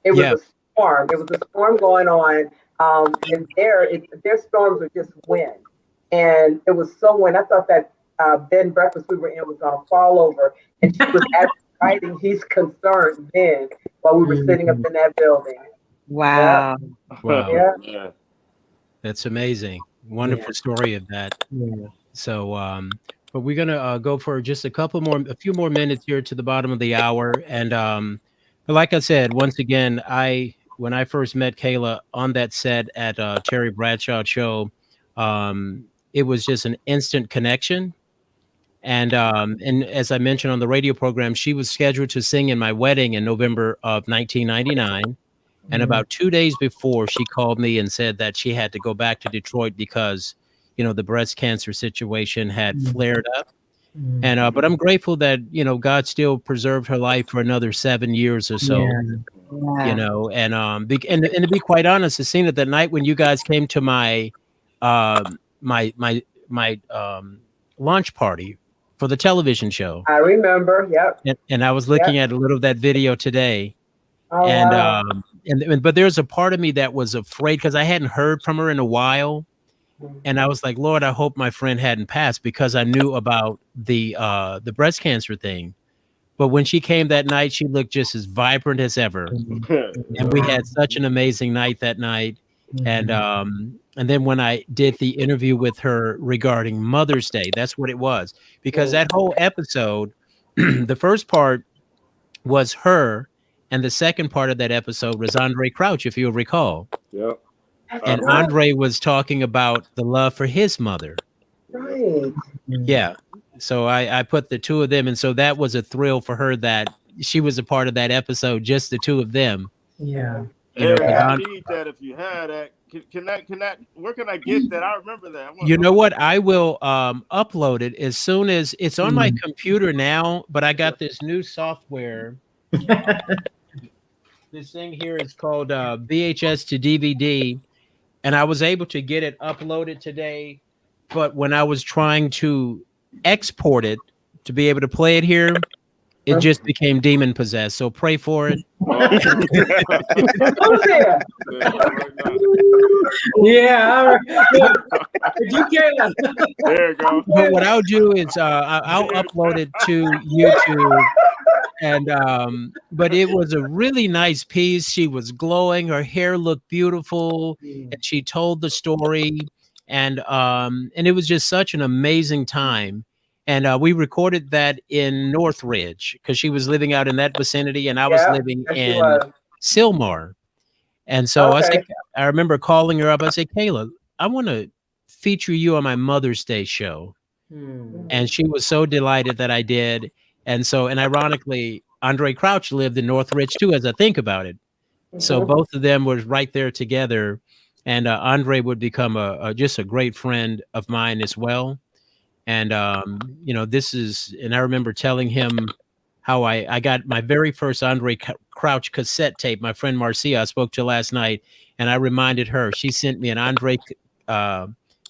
It was a storm. There was a storm going on, and their storms were just wind, and it was so wind. I thought that bed and breakfast we were in was going to fall over, and she was actually writing "He's Concerned" then while we were sitting up in that building. Wow. Wow. Yeah. That's amazing. Wonderful story of that. Yeah. So, but we're gonna go for just a few more minutes here to the bottom of the hour, and but like I said, once again, when I first met Kayla on that set at Terry Bradshaw show, it was just an instant connection, and as I mentioned on the radio program, she was scheduled to sing in my wedding in November of 1999. And about 2 days before, she called me and said that she had to go back to Detroit because, the breast cancer situation had flared up. And but I'm grateful that, God still preserved her life for another 7 years or so. And to be quite honest, Aseneth, that night when you guys came to my launch party for the television show. I remember. Yep. And I was looking at a little of that video today. Oh, and wow. But there's a part of me that was afraid because I hadn't heard from her in a while, and I was like, Lord, I hope my friend hadn't passed, because I knew about the breast cancer thing. But when she came that night, she looked just as vibrant as ever, and we had such an amazing night that night. And And then when I did the interview with her regarding Mother's Day, that's what it was. Because that whole episode, the first part was her, and the second part of that episode was Andre Crouch, if you'll recall. Yep. And Andre was talking about the love for his mother. Right. Yeah. So I put the two of them, and so that was a thrill for her that she was a part of that episode, just the two of them. Yeah. You know, I need that if you had that. Can that? Where can I get that? I remember that. You know what? I will upload it as soon as it's on my computer now, but I got this new software. This thing here is called VHS to DVD, and I was able to get it uploaded today, but when I was trying to export it to be able to play it here, it just became demon possessed. So pray for it. Who's there? Yeah. You can. There you go. But what I'll do is I'll upload it to YouTube. And but it was a really nice piece. She was glowing, her hair looked beautiful, and she told the story, and it was just such an amazing time. And we recorded that in Northridge because she was living out in that vicinity, and I was living in Sylmar. And so I remember calling her up. I said, Kayla, I want to feature you on my Mother's Day show. And she was so delighted that I did. And so, and ironically, Andre Crouch lived in Northridge too, as I think about it. So both of them were right there together. And Andre would become just a great friend of mine as well. And, you know, and I remember telling him how I got my very first Andre Crouch cassette tape. My friend Marcia I spoke to last night, and I reminded her, she sent me an Andre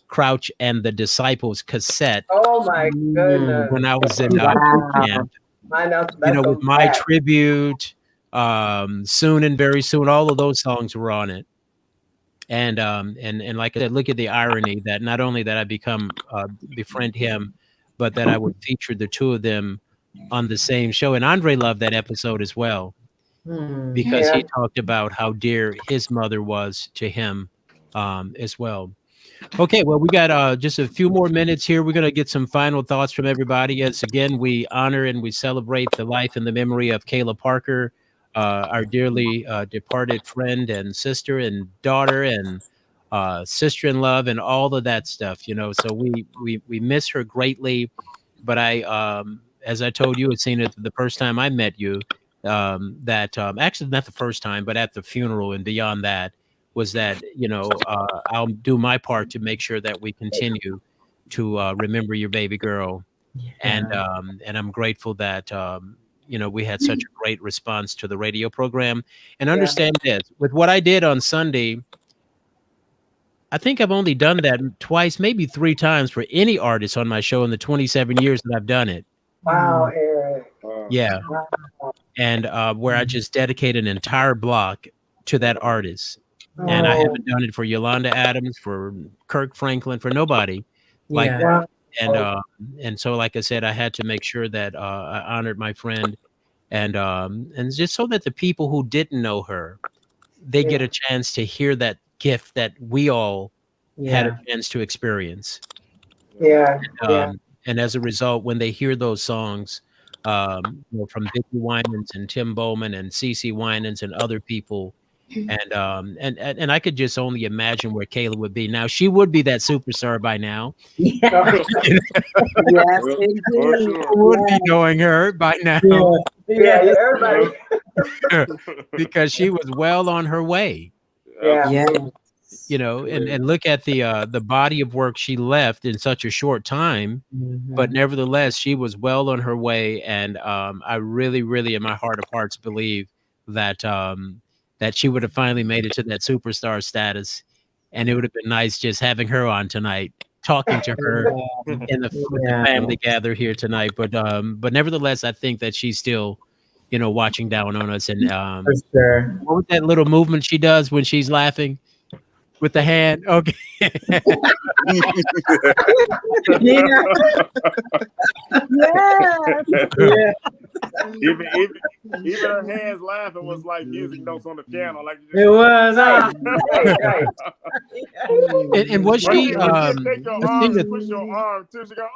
Crouch and the Disciples cassette. Oh my goodness! When I was in camp, you know, with my tribute, soon and very soon, all of those songs were on it. And like I said, look at the irony that not only that I befriend him, but that I would feature the two of them on the same show. And Andre loved that episode as well, because he talked about how dear his mother was to him as well. Okay, well, we got just a few more minutes here. We're going to get some final thoughts from everybody. As again, we honor and we celebrate the life and the memory of Kayla Parker, our dearly departed friend and sister and daughter and sister in love and all of that stuff, you know. So we miss her greatly. But as I told you, Aseneth, the first time I met you, actually not the first time, but at the funeral and beyond that, was that, you know, I'll do my part to make sure that we continue to remember your baby girl. And I'm grateful that, you know, we had such a great response to the radio program. And understand this, with what I did on Sunday, I think I've only done that twice, maybe 3 times for any artist on my show in the 27 years that I've done it. Wow, Eric. Yeah. And where I just dedicate an entire block to that artist. And I haven't done it for Yolanda Adams, for Kirk Franklin, for nobody like that. And so, like I said, I had to make sure that I honored my friend, and just so that the people who didn't know her, they get a chance to hear that gift that we all had a chance to experience. And as a result, when they hear those songs, you know, from Vicki Winans and Tim Bowman and CeCe Winans and other people. And I could just only imagine where Kayla would be now. She would be that superstar by now. Yes, indeed. Would be knowing her by now. Everybody. Because she was well on her way. You know, and look at the body of work she left in such a short time, but nevertheless, she was well on her way. And I really, really, in my heart of hearts, believe that that she would have finally made it to that superstar status. And it would have been nice just having her on tonight, talking to her in the family gather here tonight. But nevertheless, I think that she's still, you know, watching down on us. And for sure. What was that little movement she does when she's laughing with the hand? Okay. Even her hands laughing was like music notes on the piano. Like it was. And was Why she you can't take your the arm thing and that push your arm till you go.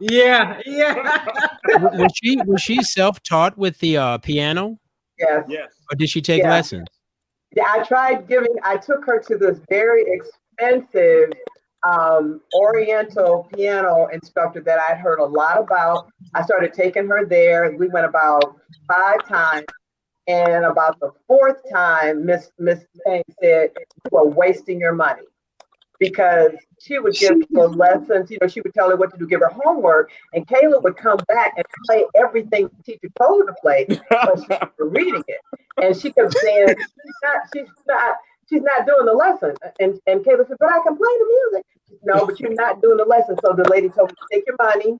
Yeah. was she self-taught with the piano, Yes. Yes. or did she take Yeah. lessons? Yeah, I took her to this very expensive Oriental piano instructor that I'd heard a lot about. I started taking her there. We went about 5 times. And about the 4th time, Miss Payne said, "You are wasting your money." Because she would give her lessons, she would tell her what to do, give her homework, and Kayla would come back and play everything the teacher told her to play, but she was reading it. And she kept saying, she's not doing the lesson. And Kayla said, "But I can play the music." She said, "No, but you're not doing the lesson." So the lady told me, "Take your money.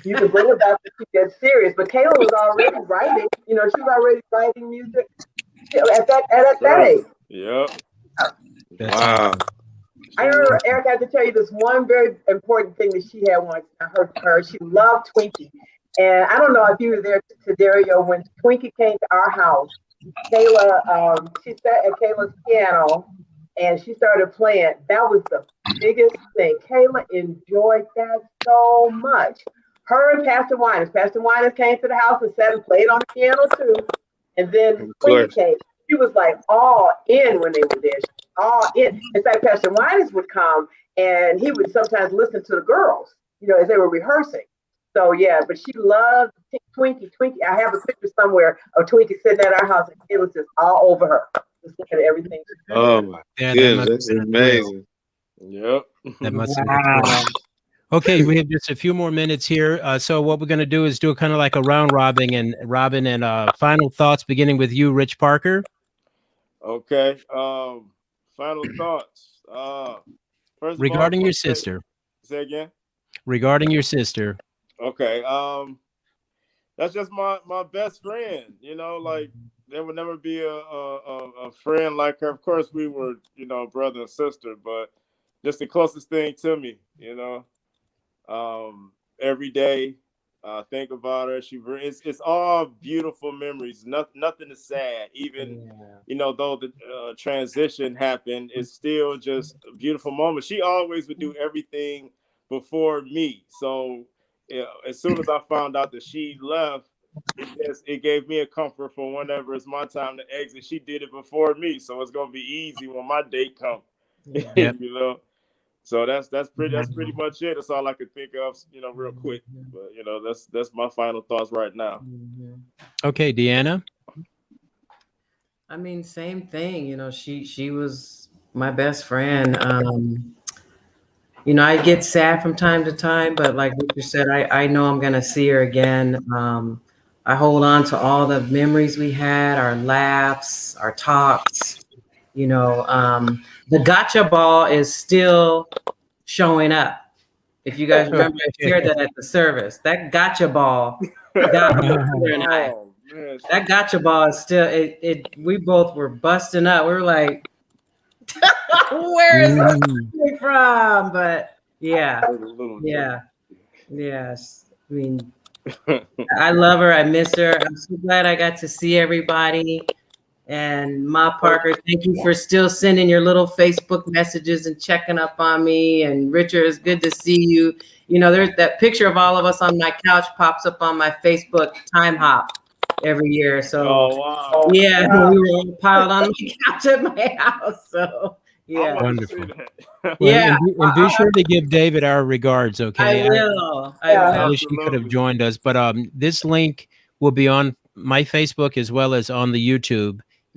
You can bring her back if she gets serious." But Kayla was already writing, she was already writing music at that age. Yep. Wow. I remember, Eric, I have to tell you this one very important thing that she had once. I heard from her. She loved Twinkie. And I don't know if you were there to Dario when Twinkie came to our house. Kayla, she sat at Kayla's piano and she started playing. That was the biggest thing. Kayla enjoyed that so much. Her and Pastor Winans came to the house and sat and played on the piano too. And then Twinkie came. She was like all in when they were there. All in. In fact, Pastor Winans would come and he would sometimes listen to the girls, as they were rehearsing. So yeah, but she loved Twinkie. I have a picture somewhere of Twinkie sitting at our house, and it was just all over her, just looking at everything. Oh my goodness, that's amazing. Yep. That must have been thrill. Okay, we have just a few more minutes here. So what we're going to do is do kind of like a round robin and final thoughts, beginning with you, Rich Parker. Okay. Final thoughts. First regarding your sister. Say again. Regarding your sister. Okay. That's just my best friend. Like there would never be a friend like her. Of course, we were brother and sister, but just the closest thing to me. Every day, think about her. It's all beautiful memories. Nothing is sad. Even though the transition happened, it's still just a beautiful moment. She always would do everything before me. So as soon as I found out that she left, it gave me a comfort for whenever it's my time to exit. She did it before me, so it's gonna be easy when my date comes. Yep. So that's pretty much it. That's all I could think of, real quick. But that's my final thoughts right now. Okay, Deanna. I mean, same thing. She was my best friend. I get sad from time to time, but like Richard said, I know I'm gonna see her again. I hold on to all the memories we had, our laughs, our talks. The gotcha ball is still showing up. If you guys remember, I shared that at the service. That gotcha ball got me. That gotcha ball is still. We both were busting up. We were like, "Where is this coming from?" But yes. I mean, I love her. I miss her. I'm so glad I got to see everybody. And Ma Parker, thank you for still sending your little Facebook messages and checking up on me. And Richard, it's good to see you. There's that picture of all of us on my couch pops up on my Facebook time hop every year. So we were all piled on the couch at my house. So yeah, wonderful. And be sure to give David our regards. Okay, I will. I wish he could have joined us, but this link will be on my Facebook as well as on the YouTube. /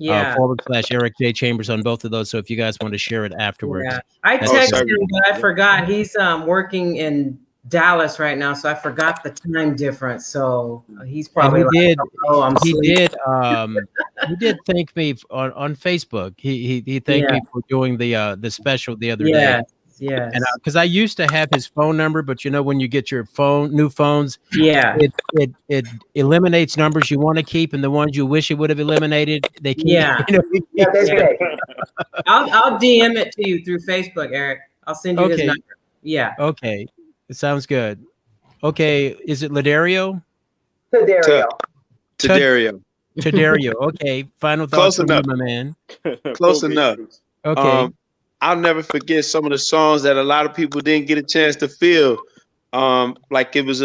Eric J. Chambers on both of those. So if you guys want to share it afterwards. Yeah. I texted him, but I forgot. He's working in Dallas right now, so I forgot the time difference. So he's probably he did thank me on Facebook. He thanked me for doing the special the other day. Yes. And because I used to have his phone number, but when you get your new phones, it eliminates numbers you want to keep, and the ones you wish it would have eliminated, they keep. I'll DM it to you through Facebook, Eric. I'll send you his number. Yeah. Okay. It sounds good. Okay. Is it Ladario? Tadario. Okay. Final thoughts from you, my man. Close enough. Okay. I'll never forget some of the songs that a lot of people didn't get a chance to feel. Like it was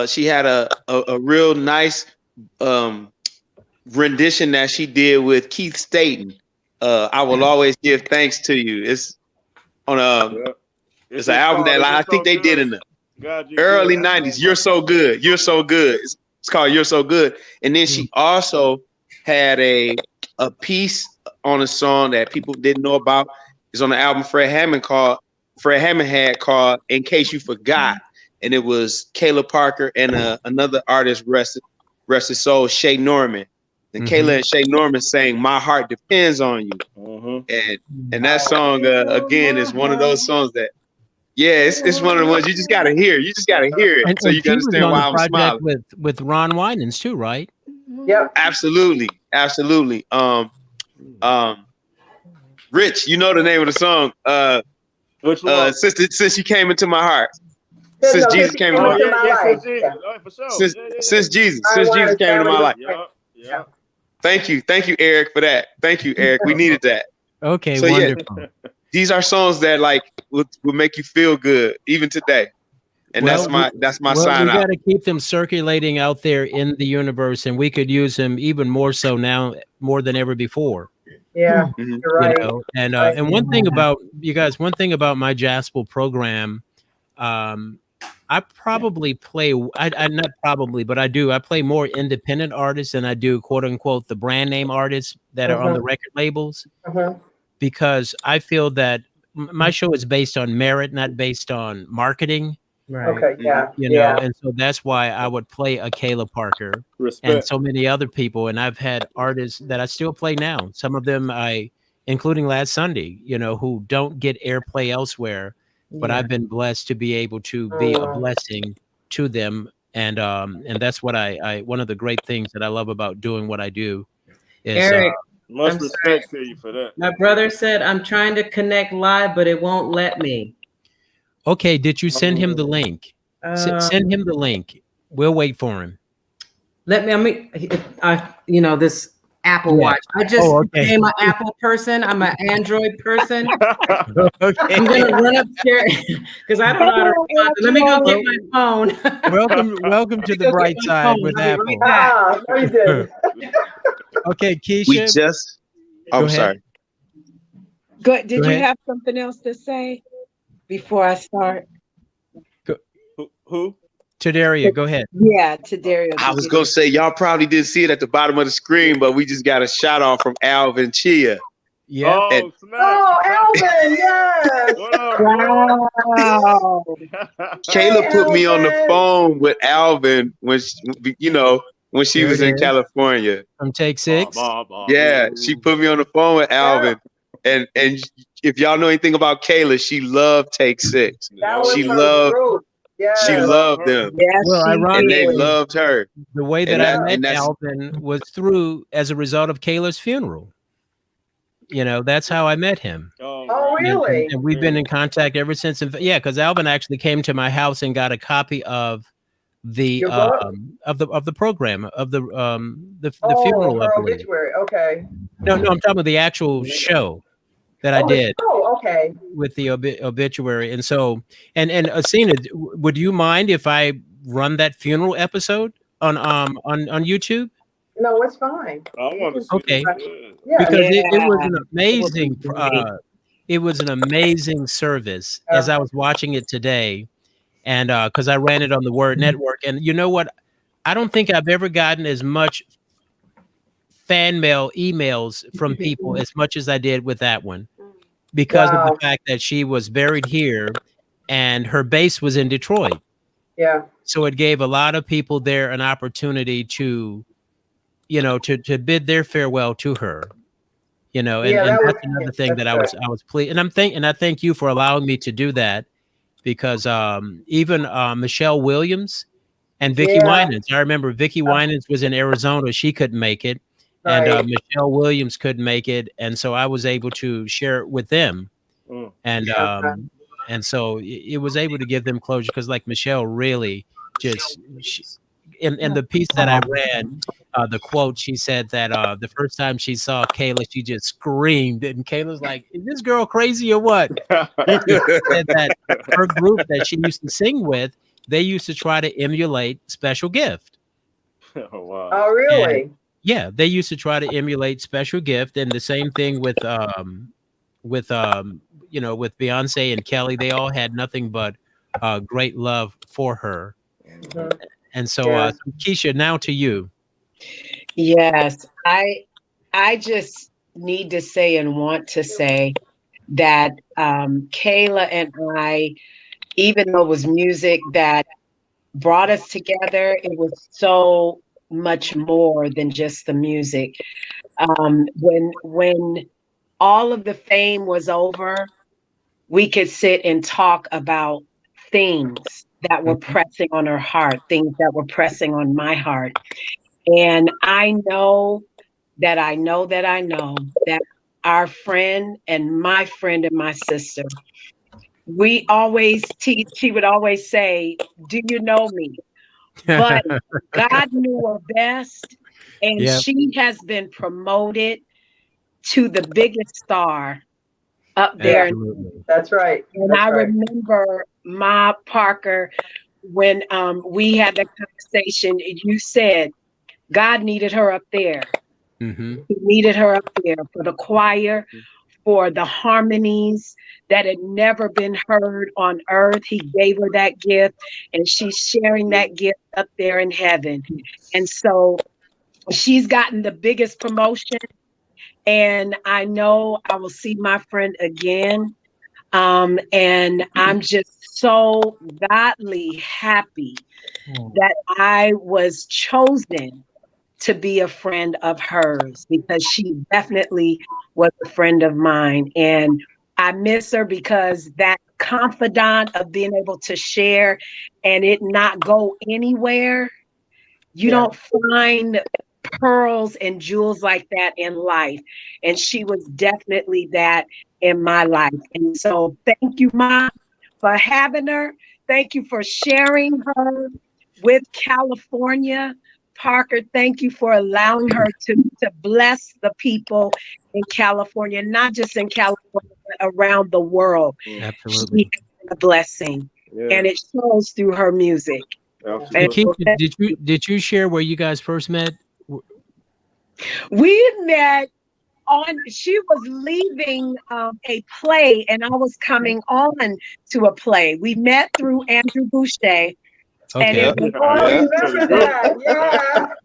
she had a real nice rendition that she did with Keith Staten. I will always give thanks to you. It's on it's an album that I think they did in the early 90s. You're so good. You're so good. It's called You're So Good. And then she also had a piece on a song that people didn't know about. It's on the album Fred Hammond had called In Case You Forgot. And it was Kayla Parker and another artist, rest his soul, Shay Norman. And Kayla and Shay Norman sang My Heart Depends on You. And that song again is one of those songs that it's one of the ones you just gotta hear. You just gotta hear it so you can understand why I'm smiling. With Ron Winans too, right? Yep. Absolutely. Rich, you know the name of the song. Which one? Since you came into my heart. Since Jesus came into my life. Since Jesus came into my life. Yeah. Thank you, Eric, for that. Thank you, Eric. We needed that. Okay, so, wonderful. These are songs that like will make you feel good even today. And that's my sign we out. got to keep them circulating out there in the universe, and we could use them even more so now, more than ever before. Yeah, you're right. You know? And one thing about you guys, one thing about my Jaspel program, I probably play. I not probably, but I do. I play more independent artists than I do quote unquote the brand name artists that are on the record labels, because I feel that my show is based on merit, not based on marketing. Right. Okay. Yeah. You know, and so that's why I would play a Kayla Parker and so many other people. And I've had artists that I still play now. Some of them including last Sunday, you know, who don't get airplay elsewhere, but I've been blessed to be able to be a blessing to them. And that's what one of the great things that I love about doing what I do is Eric, much respect to you for that. My brother said, I'm trying to connect live, but it won't let me. Okay, did you send him the link? Send him the link. We'll wait for him. This Apple Watch. I just became an Apple person. I'm an Android person. Okay. I'm gonna run upstairs because I don't know how to respond. Let me go get my phone. welcome to the bright side with Apple. Okay, Keisha. We just. I'm sorry. Good. Did you have something else to say before I start? Who? Tadaria, go ahead. Yeah, Tadaria. I was gonna say y'all probably didn't see it at the bottom of the screen, but we just got a shout out from Alvin Chia. Yeah. Alvin, yes. Wow. Kayla put me on the phone with Alvin when she was in California. From Take Six. Yeah, she put me on the phone with Alvin. And if y'all know anything about Kayla, she loved Take Six. She loved them. Yes, and they loved her. The way that I met Alvin was as a result of Kayla's funeral. You know, that's how I met him. Oh, really? And we've been in contact ever since. Yeah, because Alvin actually came to my house and got a copy of the program of the funeral. Obituary. Okay. No, I'm talking about the actual show that I did. Oh, okay. With the obituary, and so and Aseneth, would you mind if I run that funeral episode on YouTube? No, it's fine. I want to see. Okay. Yeah. Because it was an amazing amazing service as I was watching it today, and because I ran it on the Word Network, and you know what, I don't think I've ever gotten as much fan mail emails from people as much as I did with that one, because of the fact that she was buried here and her base was in Detroit. Yeah. So it gave a lot of people there an opportunity to, to bid their farewell to her, and that's another thing that I was pleased. And I thank you for allowing me to do that, because even Michelle Williams and Vicki Winans, I remember Vicki Winans was in Arizona. She couldn't make it. Right. And Michelle Williams couldn't make it, and so I was able to share it with them, and so it was able to give them closure, because like Michelle really just in the piece that I read, the quote, she said that the first time she saw Kayla, she just screamed, and Kayla's like, "Is this girl crazy or what?" She said that her group that she used to sing with, they used to try to emulate Special Gift. Oh, wow. Oh, really? And yeah, they used to try to emulate Special Gift, and the same thing with you know, with Beyonce and Kelly. They all had nothing but great love for her. Mhm. And so, Yeah. Keisha, now to you. Yes, I just need to say and want to say that Kayla and I, even though it was music that brought us together, it was so much more than just the music. When all of the fame was over, we could sit and talk about things that were pressing on her heart, things that were pressing on my heart. And I know that I know that I know that our friend and my sister, we always she would always say, "Do you know me?" But God knew her best, and Yep. she has been promoted to the biggest star up there. Absolutely. That's right. And That's I right. remember Ma Parker, when we had that conversation, you said God needed her up there. Mm-hmm. He needed her up there for the choir, for the harmonies that had never been heard on earth. He gave her that gift, and she's sharing that gift up there in heaven. And so she's gotten the biggest promotion, and I know I will see my friend again. And I'm just so godly happy that I was chosen to be a friend of hers, because she definitely was a friend of mine. And I miss her, because that confidant of being able to share and it not go anywhere, you don't find pearls and jewels like that in life. And she was definitely that in my life. And so thank you, Ma, for having her. Thank you for sharing her with California. Parker, thank you for allowing her to bless the people in California, not just in California, but around the world. Absolutely. She has been a blessing, and it shows through her music. And Keisha, did you share where you guys first met? We met she was leaving a play, and I was coming on to a play. We met through Andrew Boucher. And Okay. it was, Oh, I remember that.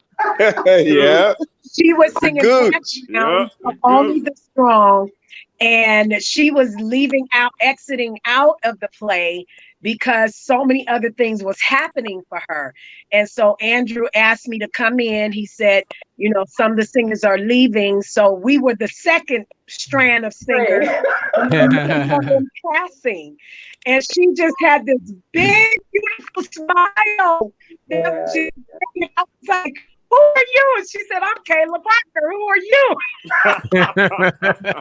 Yeah. Yeah. she was singing Good. background of Only the Strong, and she was exiting out of the play because so many other things was happening for her. And so Andrew asked me to come in. He said, you know, some of the singers are leaving. So we were the second strand of singers in passing. And she just had this big, beautiful smile. Yeah. I was like, who are you? And she said, I'm Kayla Parker. Who are you? I said,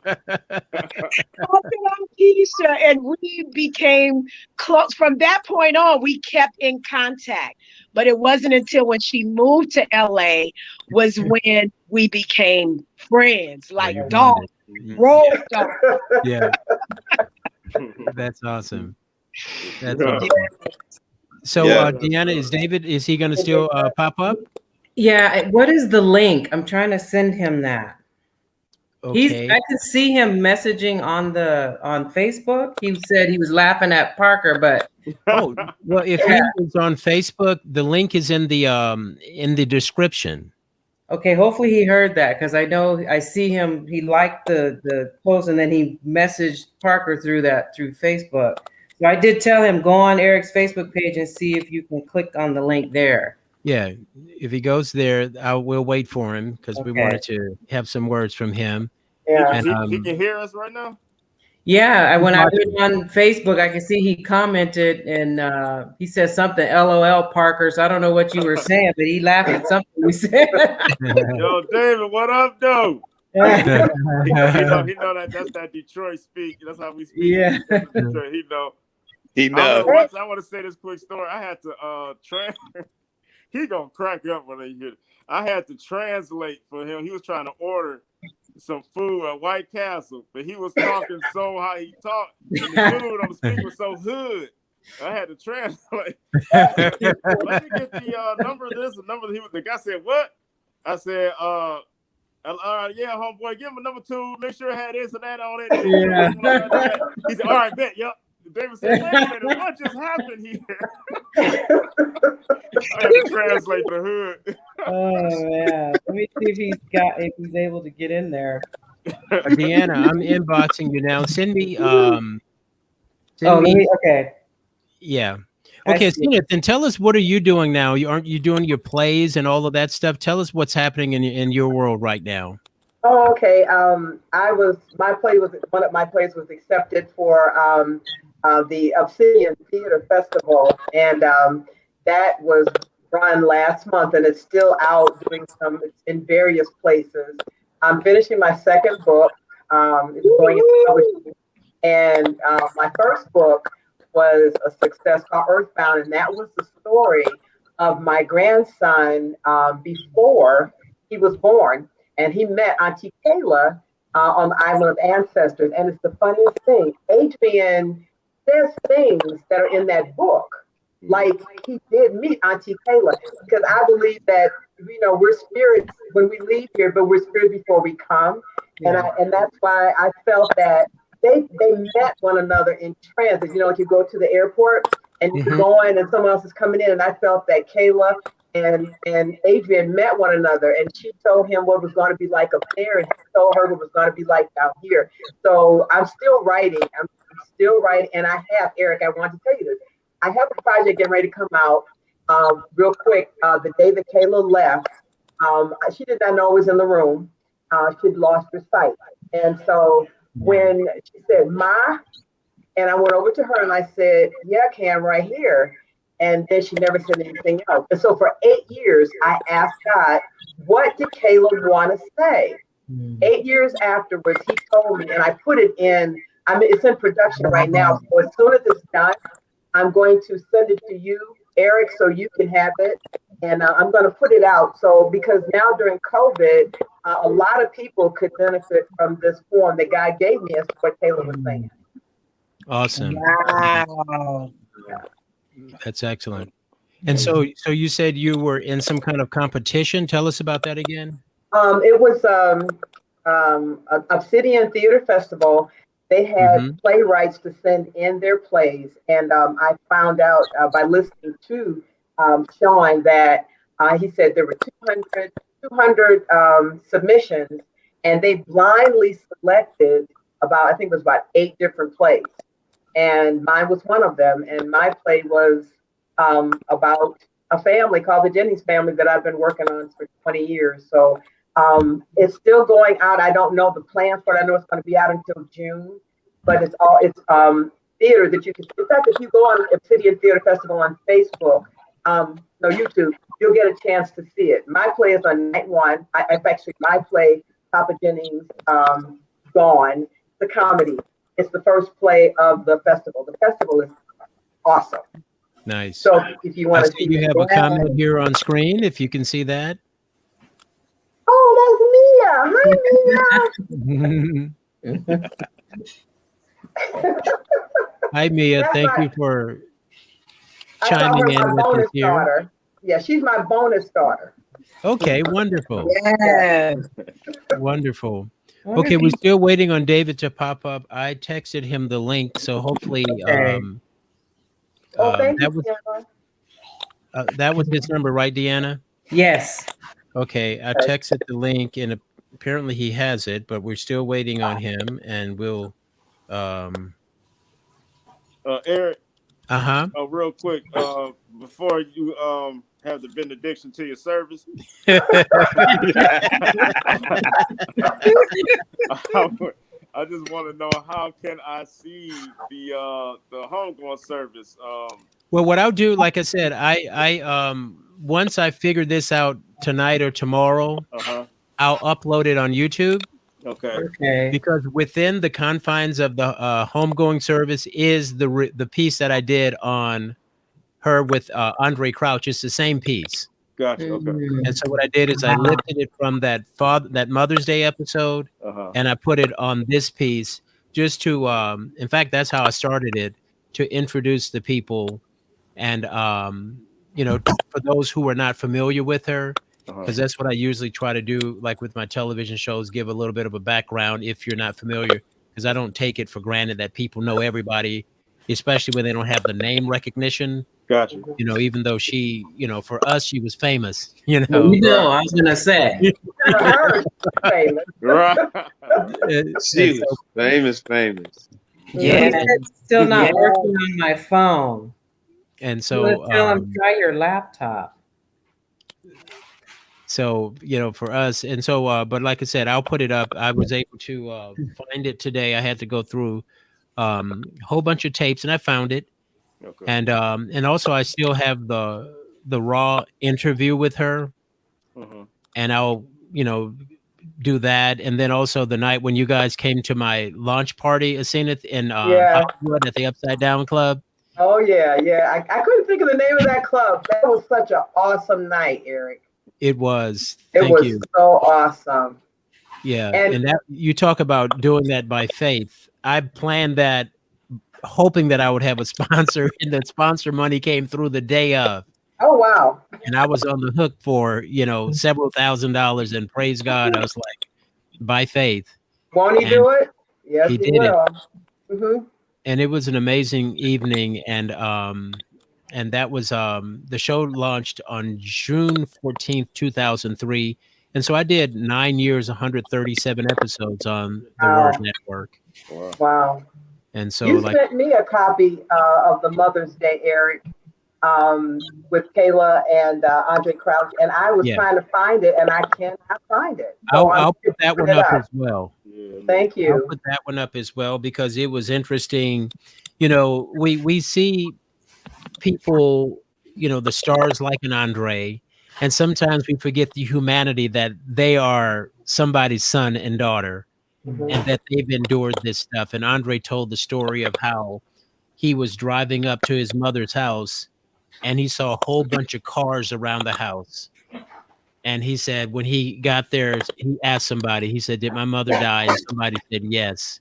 I'm Keisha. And we became close. From that point on, we kept in contact. But it wasn't until when she moved to LA was when we became friends, like dogs, road dogs. Yeah. That's awesome. That's awesome. So, Deanna, is he going to still pop up? Yeah. What is the link? I'm trying to send him that. Okay. I can see him messaging on Facebook. He said he was laughing at Parker, but well, if he was on Facebook, the link is in the description. okay, hopefully he heard that, because I know I see him. He liked the post, and then he messaged Parker through Facebook. So I did tell him, go on Eric's Facebook page and see if you can click on the link there. Yeah, if he goes there, we'll wait for him, because we wanted to have some words from him. Yeah. And, He can hear us right now? Yeah, when I went on Facebook, I can see he commented, and he said something, LOL, Parker. So I don't know what you were saying, but he laughed at something we said. Yo, David, what up, though? he know that's that Detroit speak. That's how we speak. Yeah. Detroit, he know. He knows. I want to say this quick story. I had to he gonna crack up when he hear it. I had to translate for him. He was trying to order some food at White Castle, but he was talking so how he talked, and the dude on the speaker was so hood. I had to translate. Let me get the number of this and number of the guy said, what? I said, yeah, homeboy, give him a number 2. Make sure it had this and that on it. Yeah. He said, all right, bet, yep. David said, wait a minute, what just happened here? I had to translate the hood. Oh man. Let me see if he's able to get in there. Deanna, I'm inboxing you now. Send me Okay. Yeah. Okay, Aseneth, then tell us, what are you doing now? Aren't you doing your plays and all of that stuff? Tell us what's happening in your world right now. Oh, okay. One of my plays was accepted for the Obsidian Theater Festival, and that was run last month, and it's still out doing in various places. I'm finishing my second book. It's going into publishing, and my first book was a success called Earthbound, and that was the story of my grandson before he was born, and he met Auntie Kayla on the island of ancestors. And it's the funniest thing. Adrian says things that are in that book, like he did meet Auntie Kayla, because I believe that, we're spirits when we leave here, but we're spirits before we come. Yeah. And that's why I felt that they met one another in transit. If you go to the airport and you're going and someone else is coming in, and I felt that Kayla and Adrian met one another, and she told him what was going to be like up there, and he told her what was going to be like down here. So I'm still writing. And I have, Eric, I want to tell you this. I have a project getting ready to come out real quick. The day that Kayla left, she did not know I was in the room. She'd lost her sight. And so when she said, Ma, and I went over to her and I said, yeah, Cam, right here. And then she never said anything else. And so for 8 years, I asked God, what did Kayla want to say? 8 years afterwards, he told me, and I put it in, it's in production right now. So as soon as it's done, I'm going to send it to you, Eric, so you can have it. And I'm going to put it out. So because now during COVID, a lot of people could benefit from this form that God gave me, as what Kayla was saying. Awesome. Wow. That's excellent. And so you said you were in some kind of competition. Tell us about that again. It was Obsidian Theater Festival. They had playwrights to send in their plays. And I found out by listening to Sean that he said there were 200 submissions, and they blindly selected I think it was about 8 different plays. And mine was one of them. And my play was about a family called the Jennings family that I've been working on for 20 years. So it's still going out. I don't know the plans for it. I know it's going to be out until June, but it's theater that you can. In fact, if you go on Obsidian Theater Festival on Facebook, no, YouTube, you'll get a chance to see it. My play is on night 1. Actually, my play, Papa Jennings Gone, the comedy. It's the first play of the festival. The festival is awesome. Nice. So if you want to see, you have a comment here on screen, if you can see that. Oh, that's Mia. Hi, Mia. Hi, Mia. Thank you for chiming in with us here. Daughter. Yeah, she's my bonus daughter. Okay, wonderful. Yes. Wonderful. Okay, we're still waiting on David to pop up. I texted him the link, so hopefully Thank you, that was his number, right, Deanna? Yes. Okay, I texted the link, and apparently he has it, but we're still waiting on him, and we'll Eric. Real quick, before you have the benediction to your service. I just want to know, how can I see the homegoing service? Well, what I'll do, like I said, I once I figure this out tonight or tomorrow, I'll upload it on YouTube. Okay. Because within the confines of the homegoing service is the piece that I did on her with Andre Crouch. It's the same piece. Gotcha. Okay. And so what I did is I lifted it from that Mother's Day episode, and I put it on this piece just to, in fact, that's how I started it, to introduce the people and, for those who are not familiar with her, because that's what I usually try to do, like with my television shows, give a little bit of a background if you're not familiar, because I don't take it for granted that people know everybody, especially when they don't have the name recognition. Gotcha. Even though she, for us, she was famous, I was gonna say. Right. She was famous. Yeah, it's still not working on my phone. And so tell them try your laptop. So, for us, and so, but like I said, I'll put it up. I was able to find it today. I had to go through a whole bunch of tapes, and I found it. Okay. And also I still have the raw interview with her, and I'll do that. And then also the night when you guys came to my launch party, Aseneth, in Hollywood at the Upside Down Club. Oh yeah. I couldn't think of the name of that club. That was such an awesome night, Eric. It was. It was so awesome. Yeah, and that you talk about doing that by faith. I planned that hoping that I would have a sponsor, and that sponsor money came through the day of. Oh wow. And I was on the hook for, several $1,000s, and praise God, I was like, by faith. Won't he do it? Yes, he did will. It. And it was an amazing evening, and that was the show launched on June 14th, 2003. And so I did 9 years, 137 episodes on the Word Network. Wow. And so you sent me a copy of the Mother's Day, Eric, with Kayla and Andre Crouch, and I was trying to find it, and I cannot find it. So I'll put that one up as well. Thank you. I'll put that one up as well, because it was interesting. We see people, the stars like an Andre, and sometimes we forget the humanity that they are somebody's son and daughter, and that they've endured this stuff. And Andre told the story of how he was driving up to his mother's house, and he saw a whole bunch of cars around the house. And he said when he got there, he asked somebody, he said, "Did my mother die?" And somebody said, "Yes."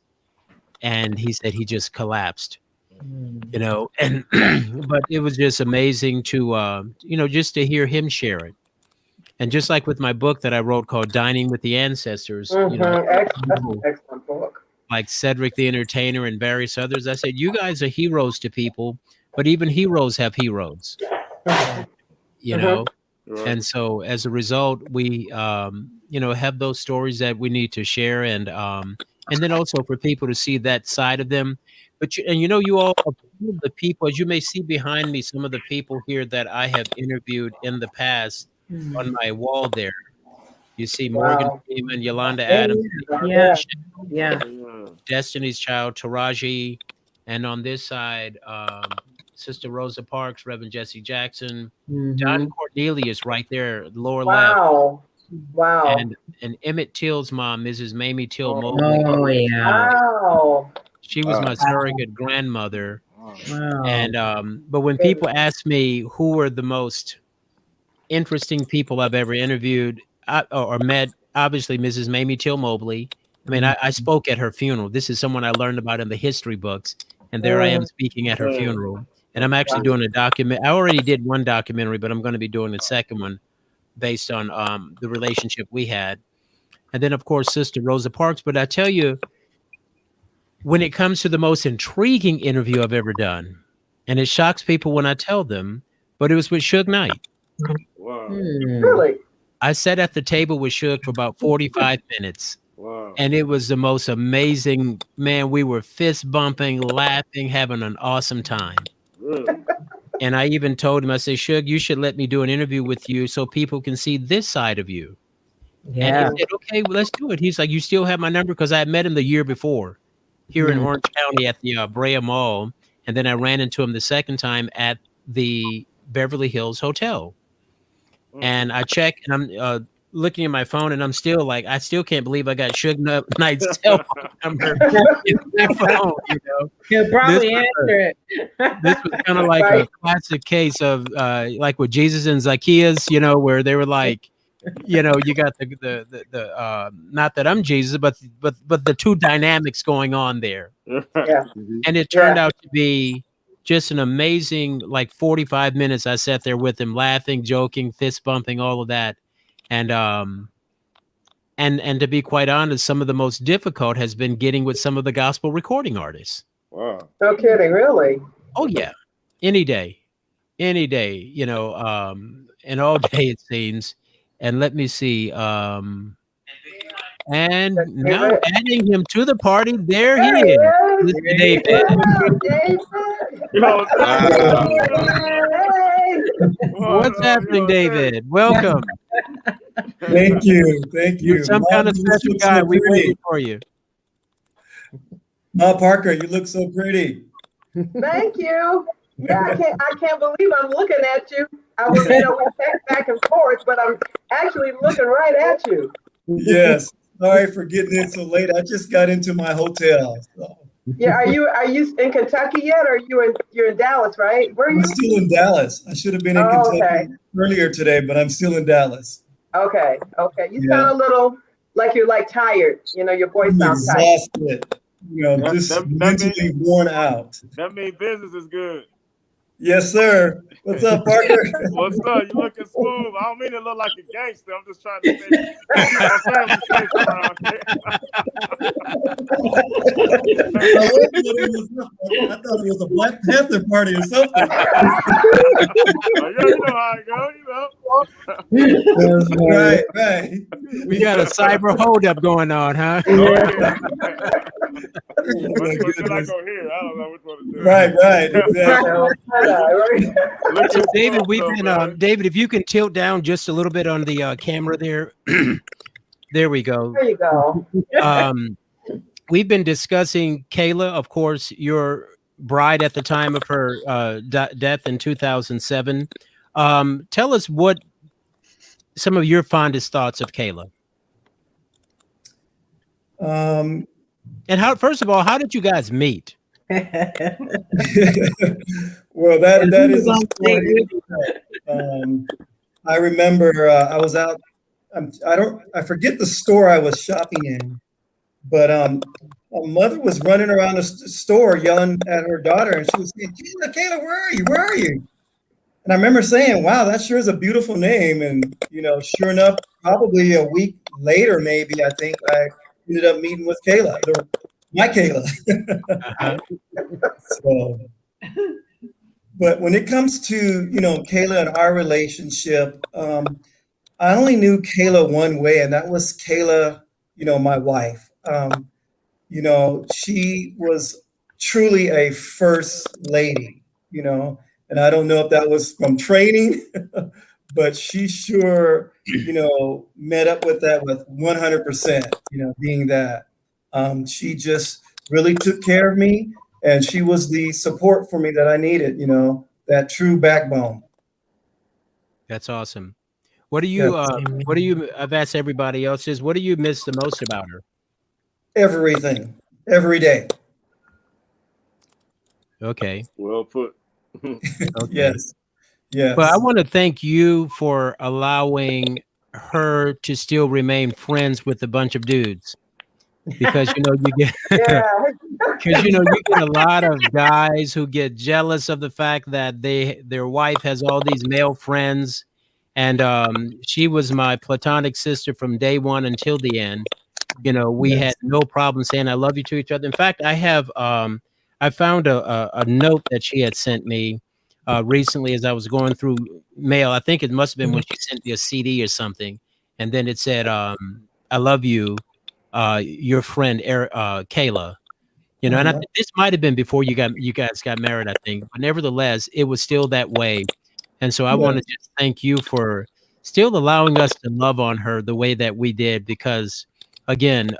And he said he just collapsed. And but it was just amazing to just to hear him share it. And just like with my book that I wrote called Dining with the Ancestors, excellent book, like Cedric the Entertainer and various others, I said, you guys are heroes to people, but even heroes have heroes. And so as a result, we have those stories that we need to share, and then also for people to see that side of them. But you all, the people, as you may see behind me, some of the people here that I have interviewed in the past on my wall there. You see Morgan Freeman, Yolanda Adams, Destiny's Child, Taraji, and on this side, Sister Rosa Parks, Reverend Jesse Jackson, Don Cornelius right there, lower left. Wow. And Emmett Till's mom, Mrs. Mamie Till Mobley. Oh yeah. Wow. She was my surrogate grandmother. Wow. And but when people ask me who were the most interesting people I've ever interviewed or met, obviously Mrs. Mamie Till Mobley. I mean, I spoke at her funeral. This is someone I learned about in the history books, and there I am speaking at her funeral. And I'm actually doing a document. I already did one documentary, but I'm going to be doing the second one based on the relationship we had. And then, of course, Sister Rosa Parks. But I tell you, when it comes to the most intriguing interview I've ever done, and it shocks people when I tell them, but it was with Suge Knight. Wow. Really? I sat at the table with Suge for about 45 minutes. Wow. And it was the most amazing, man. We were fist bumping, laughing, having an awesome time. Really? And I even told him, I said, Suge, you should let me do an interview with you so people can see this side of you. Yeah. And he said, okay, well, let's do it. He's like, you still have my number? Because I had met him the year before here in Orange County at the Brea Mall. And then I ran into him the second time at the Beverly Hills Hotel. And I checked, and looking at my phone, and I'm still like, I still can't believe I got Suge Knight's cell phone number in my phone. You know, He'll probably answer it. This was kind of like a classic case of like with Jesus and Zacchaeus, you know, where they were like, you know, you got the not that I'm Jesus, but the two dynamics going on there. Yeah. And it turned out to be just an amazing, like 45 minutes. I sat there with him, laughing, joking, fist bumping, all of that. And to be quite honest, some of the most difficult has been getting with some of the gospel recording artists. Wow. No kidding, really? Oh yeah. Any day, you know, and all day it seems. And let me see. And now adding him to the party, there he is. Mr. David. What's happening, David? Welcome. Thank you. You're some kind of special guy. So we waited for you. Ma Parker, you look so pretty. Thank you. Yeah, I can't believe I'm looking at you. I was, we text back and forth, but I'm actually looking right at you. Yes. Sorry for getting in so late. I just got into my hotel. So. Yeah, are you in Kentucky yet, or you're in Dallas, right? Where are you? I'm still in Dallas. I should have been in Kentucky earlier today, but I'm still in Dallas. Okay. You sound a little like you're like tired. You know, your voice sounds tired. Exhausted. Just mentally worn out. That means business is good. Yes, sir. What's up, Parker? What's up? You looking smooth. I don't mean to look like a gangster. I'm just trying to say around here. I thought it was a Black Panther party or something. You know how it goes, Right. We got a cyber holdup going on, huh? What should I go here? I don't know which one to do. Right. Exactly. So David, David, if you can tilt down just a little bit on the camera there. There we go. There you go. We've been discussing Kayla, of course, your bride at the time of her death in 2007. Tell us what some of your fondest thoughts of Kayla. And first of all, how did you guys meet? Well, that is a story. I remember I was out. I forget the store I was shopping in, but a mother was running around the store yelling at her daughter, and she was saying, "Kayla, where are you? Where are you?" And I remember saying, "Wow, that sure is a beautiful name." And sure enough, probably a week later, maybe I think I ended up meeting with Kayla, my Kayla. So, but when it comes to Kayla and our relationship, I only knew Kayla one way, and that was Kayla, my wife. She was truly a first lady, and I don't know if that was from training, but she sure, met up with that with 100%, being that. She just really took care of me, and she was the support for me that I needed, that true backbone. That's awesome. What do you, I've asked everybody else is, what do you miss the most about her? Everything, every day. Okay. Well put. Okay. Yes. But I want to thank you for allowing her to still remain friends with a bunch of dudes. Because you get you get a lot of guys who get jealous of the fact that their wife has all these male friends, and she was my platonic sister from day one until the end. We had no problem saying I love you to each other. In fact, I have I found a note that she had sent me recently as I was going through mail. I think it must have been when she sent me a CD or something, and then it said I love you. Your friend Kayla, and I think this might have been before you guys got married, I think, but nevertheless, it was still that way. And so I want to just thank you for still allowing us to love on her the way that we did, because again,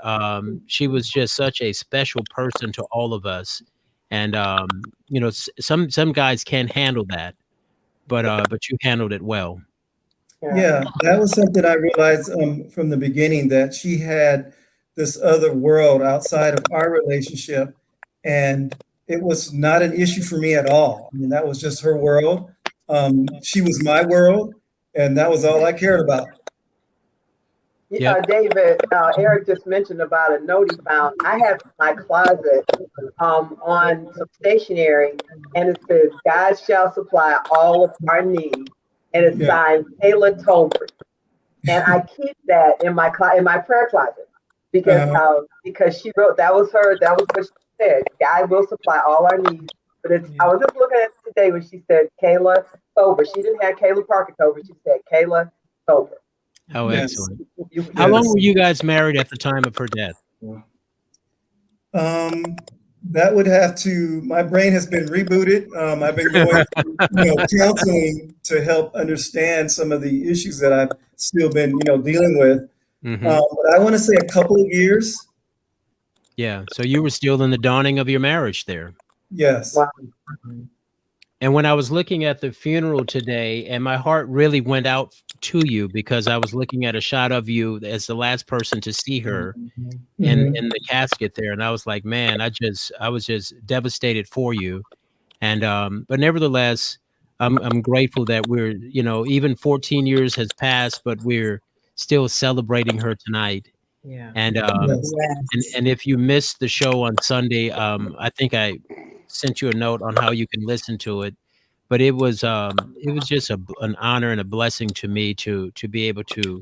she was just such a special person to all of us. And some guys can't handle that, but you handled it well. Yeah, that was something I realized from the beginning, that she had this other world outside of our relationship, and it was not an issue for me at all. I mean, that was just her world. She was my world, and that was all I cared about. David, Eric just mentioned about a note he found. I have in my closet on some stationery, and it says, "God shall supply all of our needs," and it's signed Kayla Tolbert. And I keep that in my prayer closet because she wrote, that was what she said. God will supply all our needs. But I was just looking at it today when she said Kayla Tolbert. She didn't have Kayla Parker Tolbert. She said Kayla Tolbert. How excellent. How long were you guys married at the time of her death? That would have to, my brain has been rebooted. I've been going through, counseling to help understand some of the issues that I've still been, dealing with. But I want to say a couple of years. Yeah. So you were still in the dawning of your marriage there. Yes. Wow. And when I was looking at the funeral today, and my heart really went out to you, because I was looking at a shot of you as the last person to see her in the casket there. And I was like, man, I was just devastated for you. And but nevertheless, I'm grateful that we're, even 14 years has passed, but we're still celebrating her tonight. Yeah. And and if you missed the show on Sunday, I think I sent you a note on how you can listen to it. But it was just an honor and a blessing to me to be able to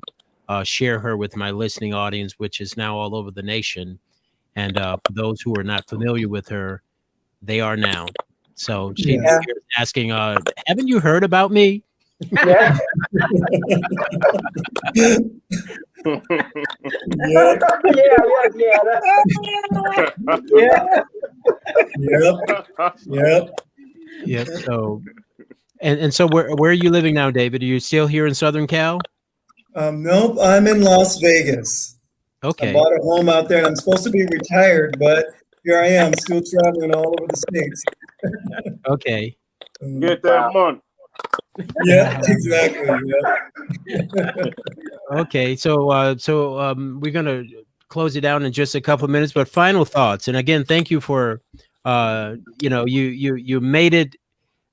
share her with my listening audience, which is now all over the nation. And for those who are not familiar with her, they are now. So she's asking, haven't you heard about me? Yeah. Yep. So, and so where are you living now, David? Are you still here in Southern Cal? Nope, I'm in Las Vegas. Okay. I bought a home out there, and I'm supposed to be retired, but here I am, still traveling all over the states. Okay. Get that money. Yeah, exactly. Yeah. Okay, so we're gonna close it down in just a couple of minutes, but final thoughts. And again, thank you for you made it.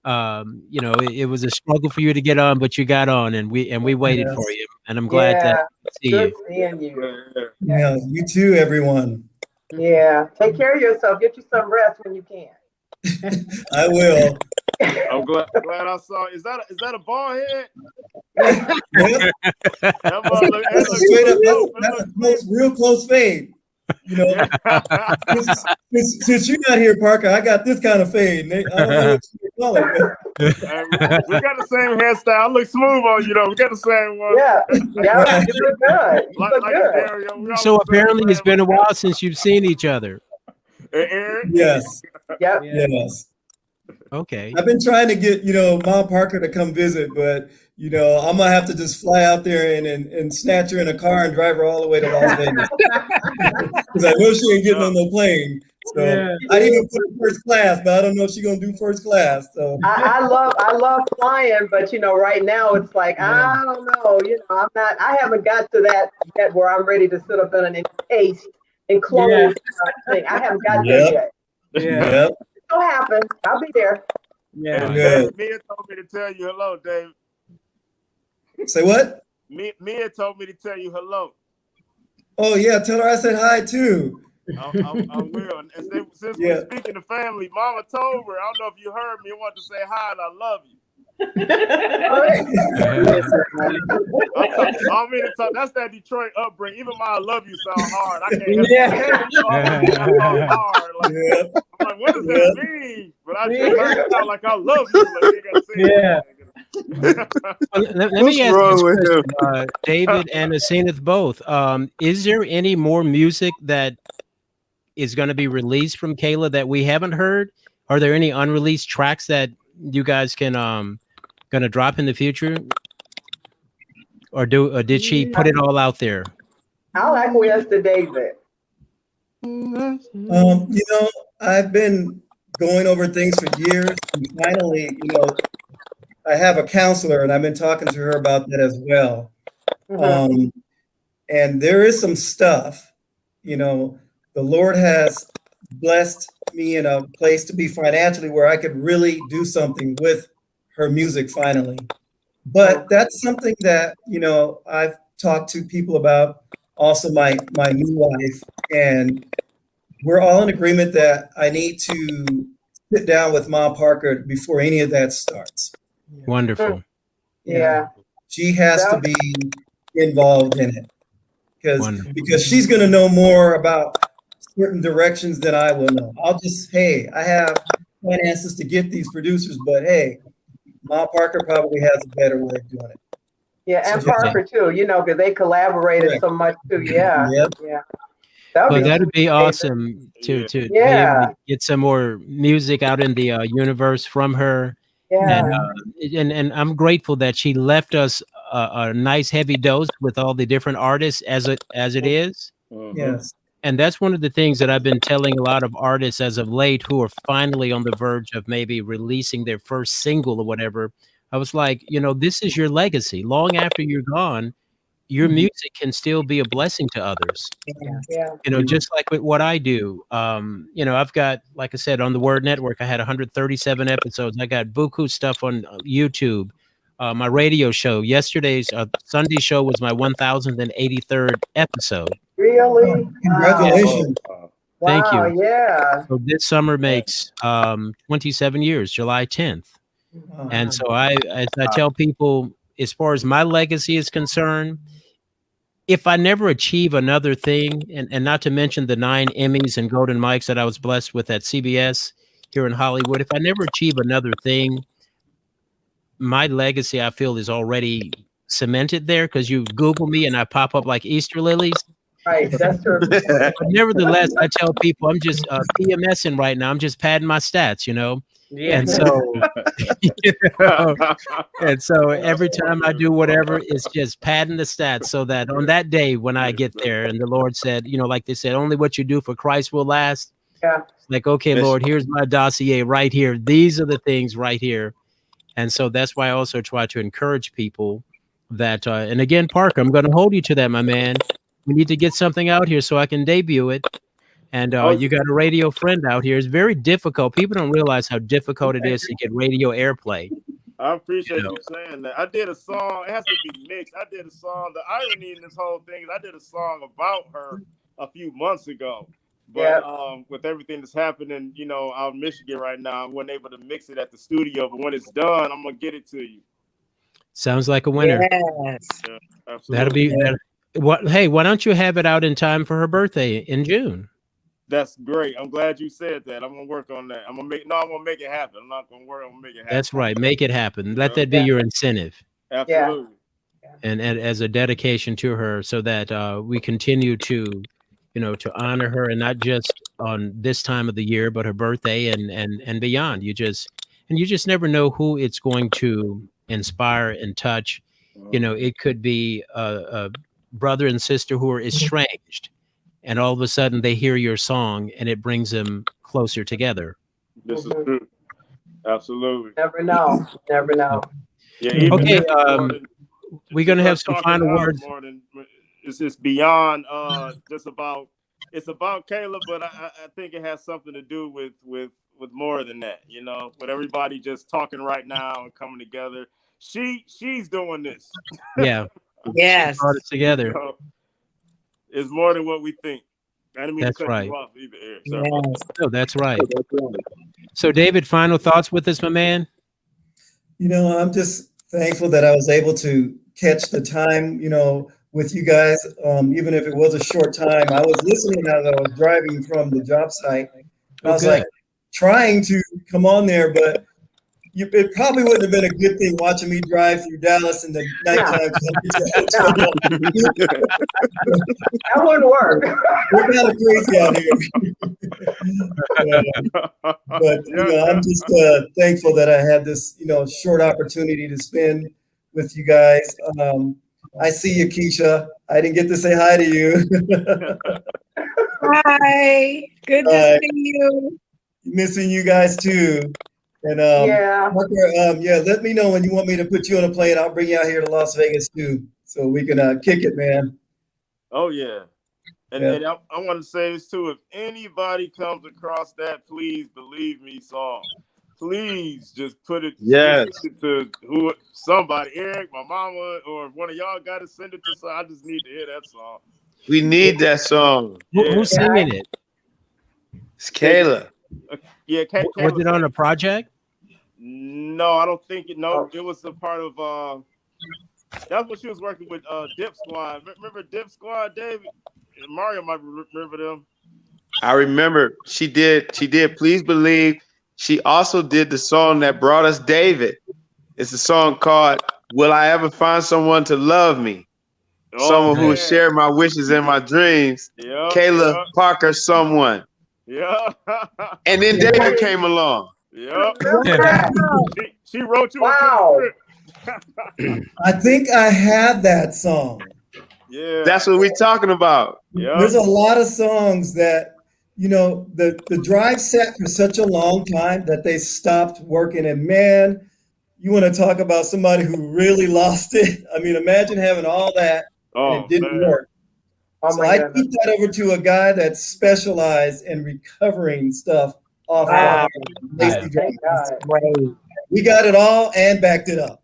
It was a struggle for you to get on, but you got on, and we waited for you, and I'm glad to see Good you. seeing you. Yeah, you too, everyone. Yeah, take care of yourself. Get you some rest when you can. I will. I'm glad I saw. Is that a ball head? Yeah. Straight up, that's a real close fade. Since you're not here, Parker, I got this kind of fade. I don't know what you call it. We got the same hairstyle. I look smooth on you, though. We got the same one. Yeah, you look good. You look good. So apparently, it's been a while since you've seen each other. Eric? Yes. Yep. Yes. Okay. I've been trying to get, Mom Parker to come visit, but, I'm going to have to just fly out there and snatch her in a car and drive her all the way to Las Vegas. Because I know she ain't getting on no plane. So I didn't even put her first class, but I don't know if she's going to do first class. So I love flying, but, right now it's like, I don't know, I haven't got to that yet where I'm ready to sit up in an encased, enclosed thing. I haven't got there yet. Yep. It'll happen. I'll be there. Yeah. Mia told me to tell you hello, Dave. Say what? Mia told me to tell you hello. Oh yeah, tell her I said hi too. I will. And since we're speaking to family, Mama told her, I don't know if you heard me, I want to say hi and I love you. I mean to talk. That's that Detroit upbringing. Even my I love you sound hard. I can't hard. I'm like, what does that mean? But I just heard it sound like I love you. Like, you gotta say Let me ask you this question, David and Aseneth both. Is there any more music that is going to be released from Kayla that we haven't heard? Are there any unreleased tracks that you guys can going to drop in the future? Or did she put it all out there? I'll acquiesce to David. I've been going over things for years, and finally, I have a counselor, and I've been talking to her about that as well. And there is some stuff, the Lord has blessed me in a place to be financially where I could really do something with her music finally. But that's something that, I've talked to people about, also my new wife, and we're all in agreement that I need to sit down with Mom Parker before any of that starts. Wonderful. Yeah. She has to be involved in it because she's going to know more about certain directions than I will know. I'll just, hey, I have finances to get these producers, but hey, Mom Parker probably has a better way of doing it. Yeah, and Parker too, because they collaborated so much too. Yeah. Yep. Yeah. Well, that'd be awesome to be able to get some more music out in the universe from her. Yeah. And I'm grateful that she left us a nice heavy dose with all the different artists as it is. Yes. And that's one of the things that I've been telling a lot of artists as of late who are finally on the verge of maybe releasing their first single or whatever. I was like, this is your legacy. Long after you're gone, your music can still be a blessing to others. Yeah. Just like with what I do. I've got, like I said, on the Word Network, I had 137 episodes. I got buku stuff on YouTube. My radio show, yesterday's Sunday show was my 1083rd episode. Really? Congratulations. Thank you. Wow, yeah. So this summer makes 27 years, July 10th. And so I tell people, as far as my legacy is concerned, if I never achieve another thing, and not to mention the 9 Emmys and Golden Mics that I was blessed with at CBS here in Hollywood, if I never achieve another thing, my legacy, I feel, is already cemented there, because you Google me and I pop up like Easter lilies. Right, that's true. But nevertheless, I tell people I'm just PMSing right now. I'm just padding my stats, Yeah. And so every time I do whatever, it's just padding the stats, so that on that day when I get there and the Lord said, like they said, only what you do for Christ will last. Yeah. Like, okay, Lord, here's my dossier right here. These are the things right here. And so that's why I also try to encourage people that, and again, Parker, I'm going to hold you to that, my man. We need to get something out here so I can debut it. And you got a radio friend out here. It's very difficult. People don't realize how difficult it is to get radio airplay. I appreciate you saying that. I did a song. It has to be mixed. I did a song. The irony in this whole thing is I did a song about her a few months ago. But with everything that's happening, out in Michigan right now, I wasn't able to mix it at the studio. But when it's done, I'm going to get it to you. Sounds like a winner. Yes. Yeah, absolutely. Hey, why don't you have it out in time for her birthday in June? That's great. I'm glad you said that. I'm gonna work on that. I'm gonna make it happen. I'm not gonna worry. I'm gonna make it happen. That's right. Make it happen. Let that be your incentive. Absolutely. And as a dedication to her, so that we continue to, to honor her, and not just on this time of the year, but her birthday and beyond. You just never know who it's going to inspire and touch. It could be a brother and sister who are estranged, and all of a sudden they hear your song and it brings them closer together. This is true. Absolutely. Never know. Never know. Yeah. Okay. We're going to have some final words. It's just beyond just about, it's about Kayla, but I think it has something to do with more than that, with everybody just talking right now and coming together. She's doing this. Yeah. Yes. Brought it together. It's more than what we think. I didn't mean that's to cut right. you off either. Yes. No, that's right. So, David, final thoughts with us, my man? I'm just thankful that I was able to catch the time, with you guys, even if it was a short time. I was listening as I was driving from the job site. I was like trying to come on there, but it probably wouldn't have been a good thing watching me drive through Dallas in the nighttime. That wouldn't work. We're kind of crazy out here. But I'm just thankful that I had this, short opportunity to spend with you guys. I see you, Keisha. I didn't get to say hi to you. Hi. Good to see you. Missing you guys too. And Yeah. Parker, yeah, let me know when you want me to put you on a plane. I'll bring you out here to Las Vegas too, so we can kick it, man. Oh yeah. And, Yeah. and I want to say this too. If anybody comes across that "Please Believe Me" song, please just put it, Yes. send it to somebody, Eric, my mama, or if one of y'all got to send it to someone. I just need to hear that song. We need that song. Who's singing it? It's Kayla. Yeah, Was it on a project? No, I don't think it. No, it was a part of. That's what she was working with. Dip Squad. Remember Dip Squad, David? Mario might remember them. I remember she did. Please Believe. She also did the song that brought us David. It's a song called "Will I Ever Find Someone to Love Me?" Someone who will share my wishes and my dreams. Yeah. Kayla Parker, someone. Yeah. And then David came along. Yep. She wrote you wow. I think I have that song. Yeah. That's what we're talking about. Yep. There's a lot of songs that, you know, the drive sat for such a long time that they stopped working. And man, you want to talk about somebody who really lost it. I mean, imagine having all that and it didn't work. Oh so I keep that over to a guy that's specialized in recovering stuff off of We got it all and backed it up.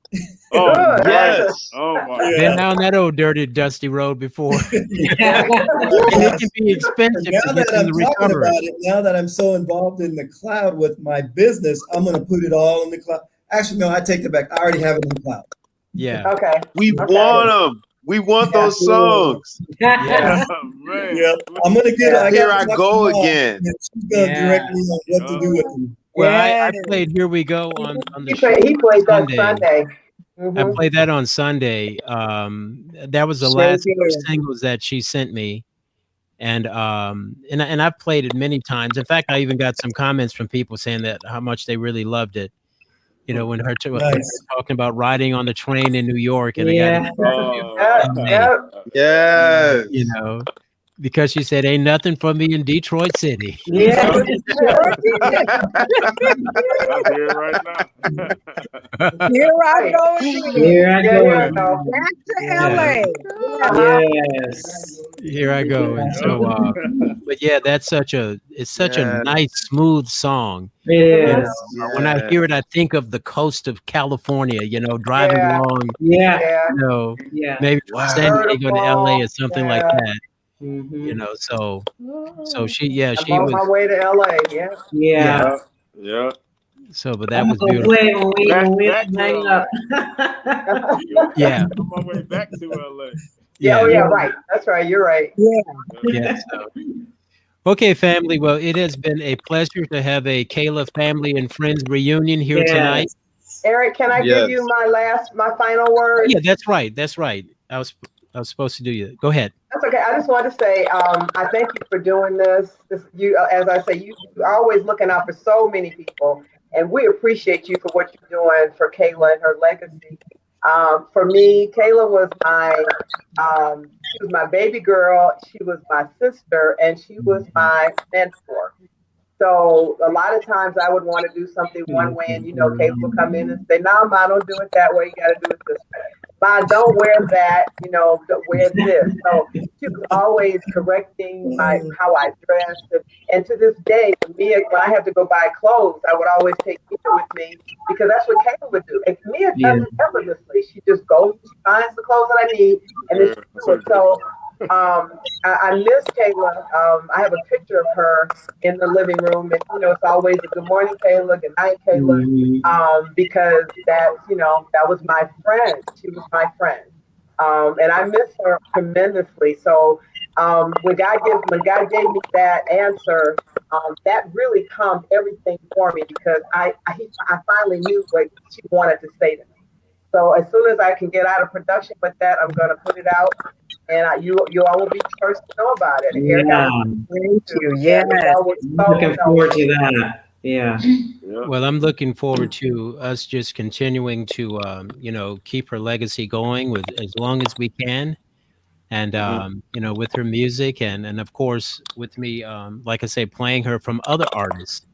Oh, yes. Oh my. Been down that old dirty, dusty road before. And it can be expensive now to get that I'm the talking recovery. about it, now that I'm so involved in the cloud with my business, I'm going to put it all in the cloud. Actually, no, I take it back. I already have it in the cloud. Yeah. Okay. We want them. We want those songs. Yeah. Man. Yeah. I'm going to get it. Here I go again. She's going to direct me on what to do with them. Well, I played "Here We Go" on the He show. played that Sunday. I played that on Sunday. That was the last singles that she sent me, and I've played it many times. In fact, I even got some comments from people saying that how much they really loved it. You know, when her talking about riding on the train in New York, and yes, you know, because she said, "Ain't nothing for me in Detroit City." Yeah. I'm here right now. Here I go again. Here I go. Back to LA. Yes. Here I go. And so, but yeah, it's such a nice, smooth song. Yes. When I hear it, I think of the coast of California, you know, driving along, Yeah. you know, maybe from San Diego to LA or something like that. You know, so she I'm she on was my way to LA. yeah. Yeah. So, but that was beautiful. When we hang up. Yeah. I'm on my way back to LA. Yeah. Oh yeah, right. That's right. You're right. Yeah. So. Okay, family. Well, it has been a pleasure to have a Kayla family and friends reunion here tonight. Eric, can I give you my final word? Yeah, that's right. That's right. I was supposed to do you. Go ahead. That's okay. I just want to say, I thank you for doing this. You, as I say, you're always looking out for so many people, and we appreciate you for what you're doing for Kayla and her legacy. For me, Kayla was she was my baby girl. She was my sister, and she was my mentor. So a lot of times I would want to do something one way, and Kayla would come in and say, "No, Ma, don't do it that way. You got to do it this way. Ma, don't wear that. Don't wear this." So she was always correcting how I dressed, and to this day, for me, when I have to go buy clothes, I would always take Mia with me because that's what Kayla would do. And Mia does it effortlessly. She just goes, she finds the clothes that I need, and then she do it. So. I miss Kayla. I have a picture of her in the living room, and it's always a good morning, Kayla, good night, Kayla, because that was my friend. She was my friend, and I miss her tremendously. So when God gave me that answer, that really calmed everything for me because I finally knew what she wanted to say to me. So as soon as I can get out of production with that, I'm going to put it out. And you all will be the first to know about it. Yeah. Thank you. Yeah. Looking forward to that. Yeah. Well, I'm looking forward to us just continuing to, keep her legacy going with as long as we can. And, with her music and of course, with me, like I say, playing her from other artists,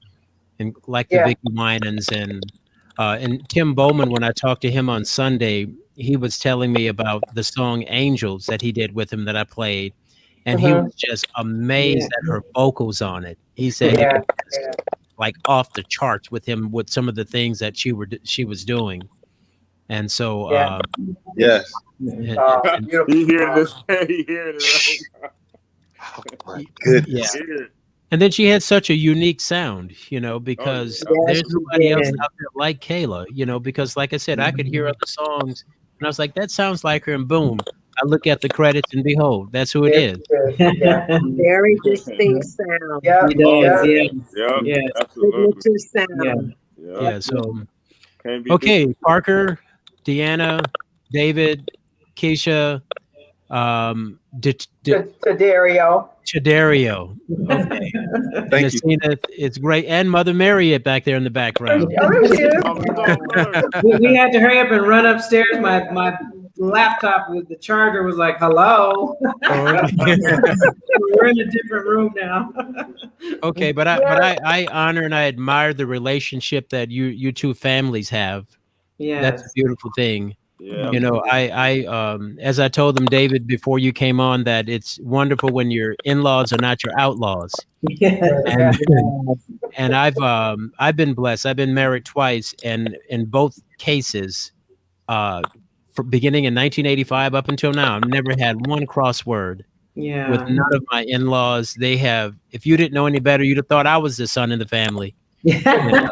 and like the Vicky Winans and Tim Bowman. When I talked to him on Sunday, he was telling me about the song Angels that he did with him that I played. And he was just amazed at her vocals on it. He said it was like off the charts with him with some of the things that she was doing. And so yes. You hear this? You hear it right? Oh my goodness. Yeah. And then she had such a unique sound, because there's nobody else out there like Kayla, because like I said, I could hear other songs and I was like, that sounds like her, and boom, I look at the credits and behold, that's who it is. Very distinct sound. Absolutely. Sound. Yeah. So, okay, Parker, Deanna, David, Keisha, Chadario. Okay. Thank you. Aseneth, it's great. And Mother Mary back there in the background. We had to hurry up and run upstairs. My laptop with the charger was like, hello. We're in a different room now. Okay, but I honor and I admire the relationship that you two families have. Yeah, that's a beautiful thing. Yeah. I as I told them, David, before you came on, that it's wonderful when your in-laws are not your outlaws. Yeah. And I've been blessed. I've been married twice, and in both cases, for beginning in 1985 up until now, I've never had one crossword. Yeah. With none of my in-laws. They have. If you didn't know any better, you'd have thought I was the son in the family. Yeah.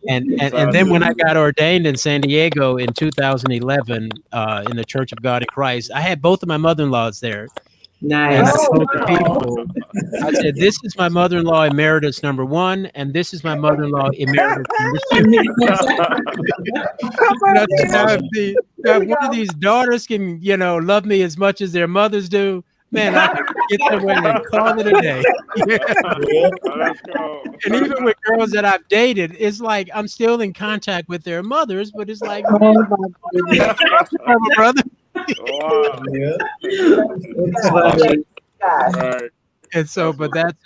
And then when I got ordained in San Diego in 2011 in the Church of God in Christ, I had both of my mother-in-laws there. Nice. And I told the people, I said, this is my mother-in-law emeritus number 1, and this is my mother-in-law emeritus number 2. If one of these daughters can, love me as much as their mothers do, man, I can get somewhere and call it a day. And even with girls that I've dated, it's like I'm still in contact with their mothers, but it's like, brother. Wow. And so, but that's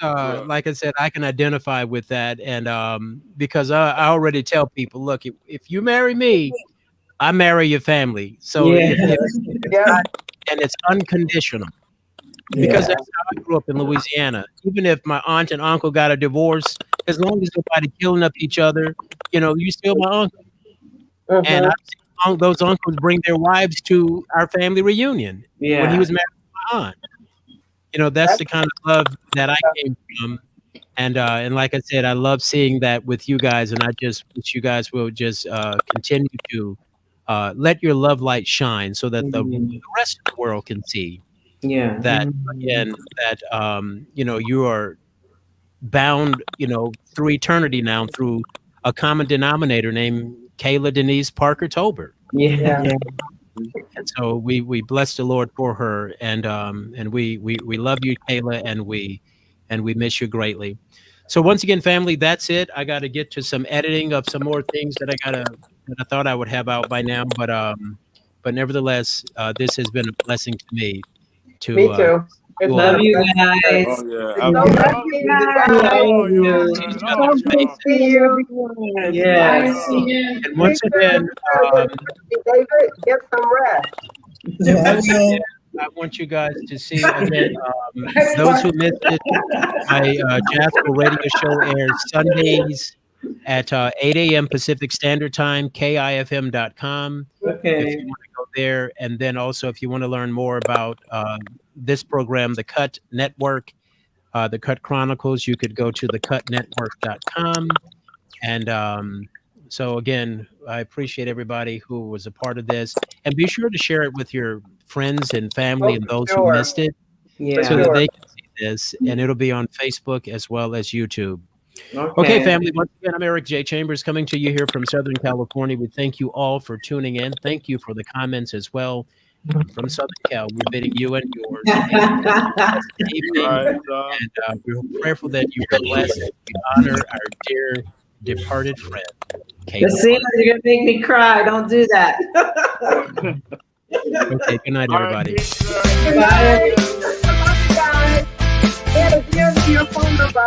like I said, I can identify with that, and because I already tell people, look, if you marry me, I marry your family. So, and it's unconditional. Because that's how I grew up in Louisiana. Even if my aunt and uncle got a divorce, as long as nobody killing up each other, you still my uncle. And I've seen those uncles bring their wives to our family reunion when he was married to my aunt. That's the kind of love that I came from. And like I said, I love seeing that with you guys. And I just wish you guys will just continue to let your love light shine so that the rest of the world can see. Yeah. That again, that you are bound, through eternity now through a common denominator named Kayla Denise Parker Tolbert. Yeah. And so we bless the Lord for her, and we love you, Kayla, and we miss you greatly. So once again, family, that's it. I got to get to some editing of some more things that I thought I would have out by now, but nevertheless, this has been a blessing to me. Me too. Love you guys. Yes. And once again, David, get some rest. I want you guys to see again. Those who missed it, my Jasper radio show airs Sundays at 8 a.m. Pacific Standard Time, KIFM.com. Okay. If you want to go there. And then also, if you want to learn more about this program, the Cut Network, the Cut Chronicles, you could go to thecutnetwork.com. And so, again, I appreciate everybody who was a part of this. And be sure to share it with your friends and family and those who missed it so that they can see this. And it'll be on Facebook as well as YouTube. Okay, family. Once again, I'm Eric J. Chambers coming to you here from Southern California. We thank you all for tuning in. Thank you for the comments as well. From Southern Cal, we're bidding you and yours evening. And we're prayerful that you are blessed and we honor our dear departed friend. You're gonna make me cry. Don't do that. Okay, good night, everybody. Bye. Bye. Your phone number.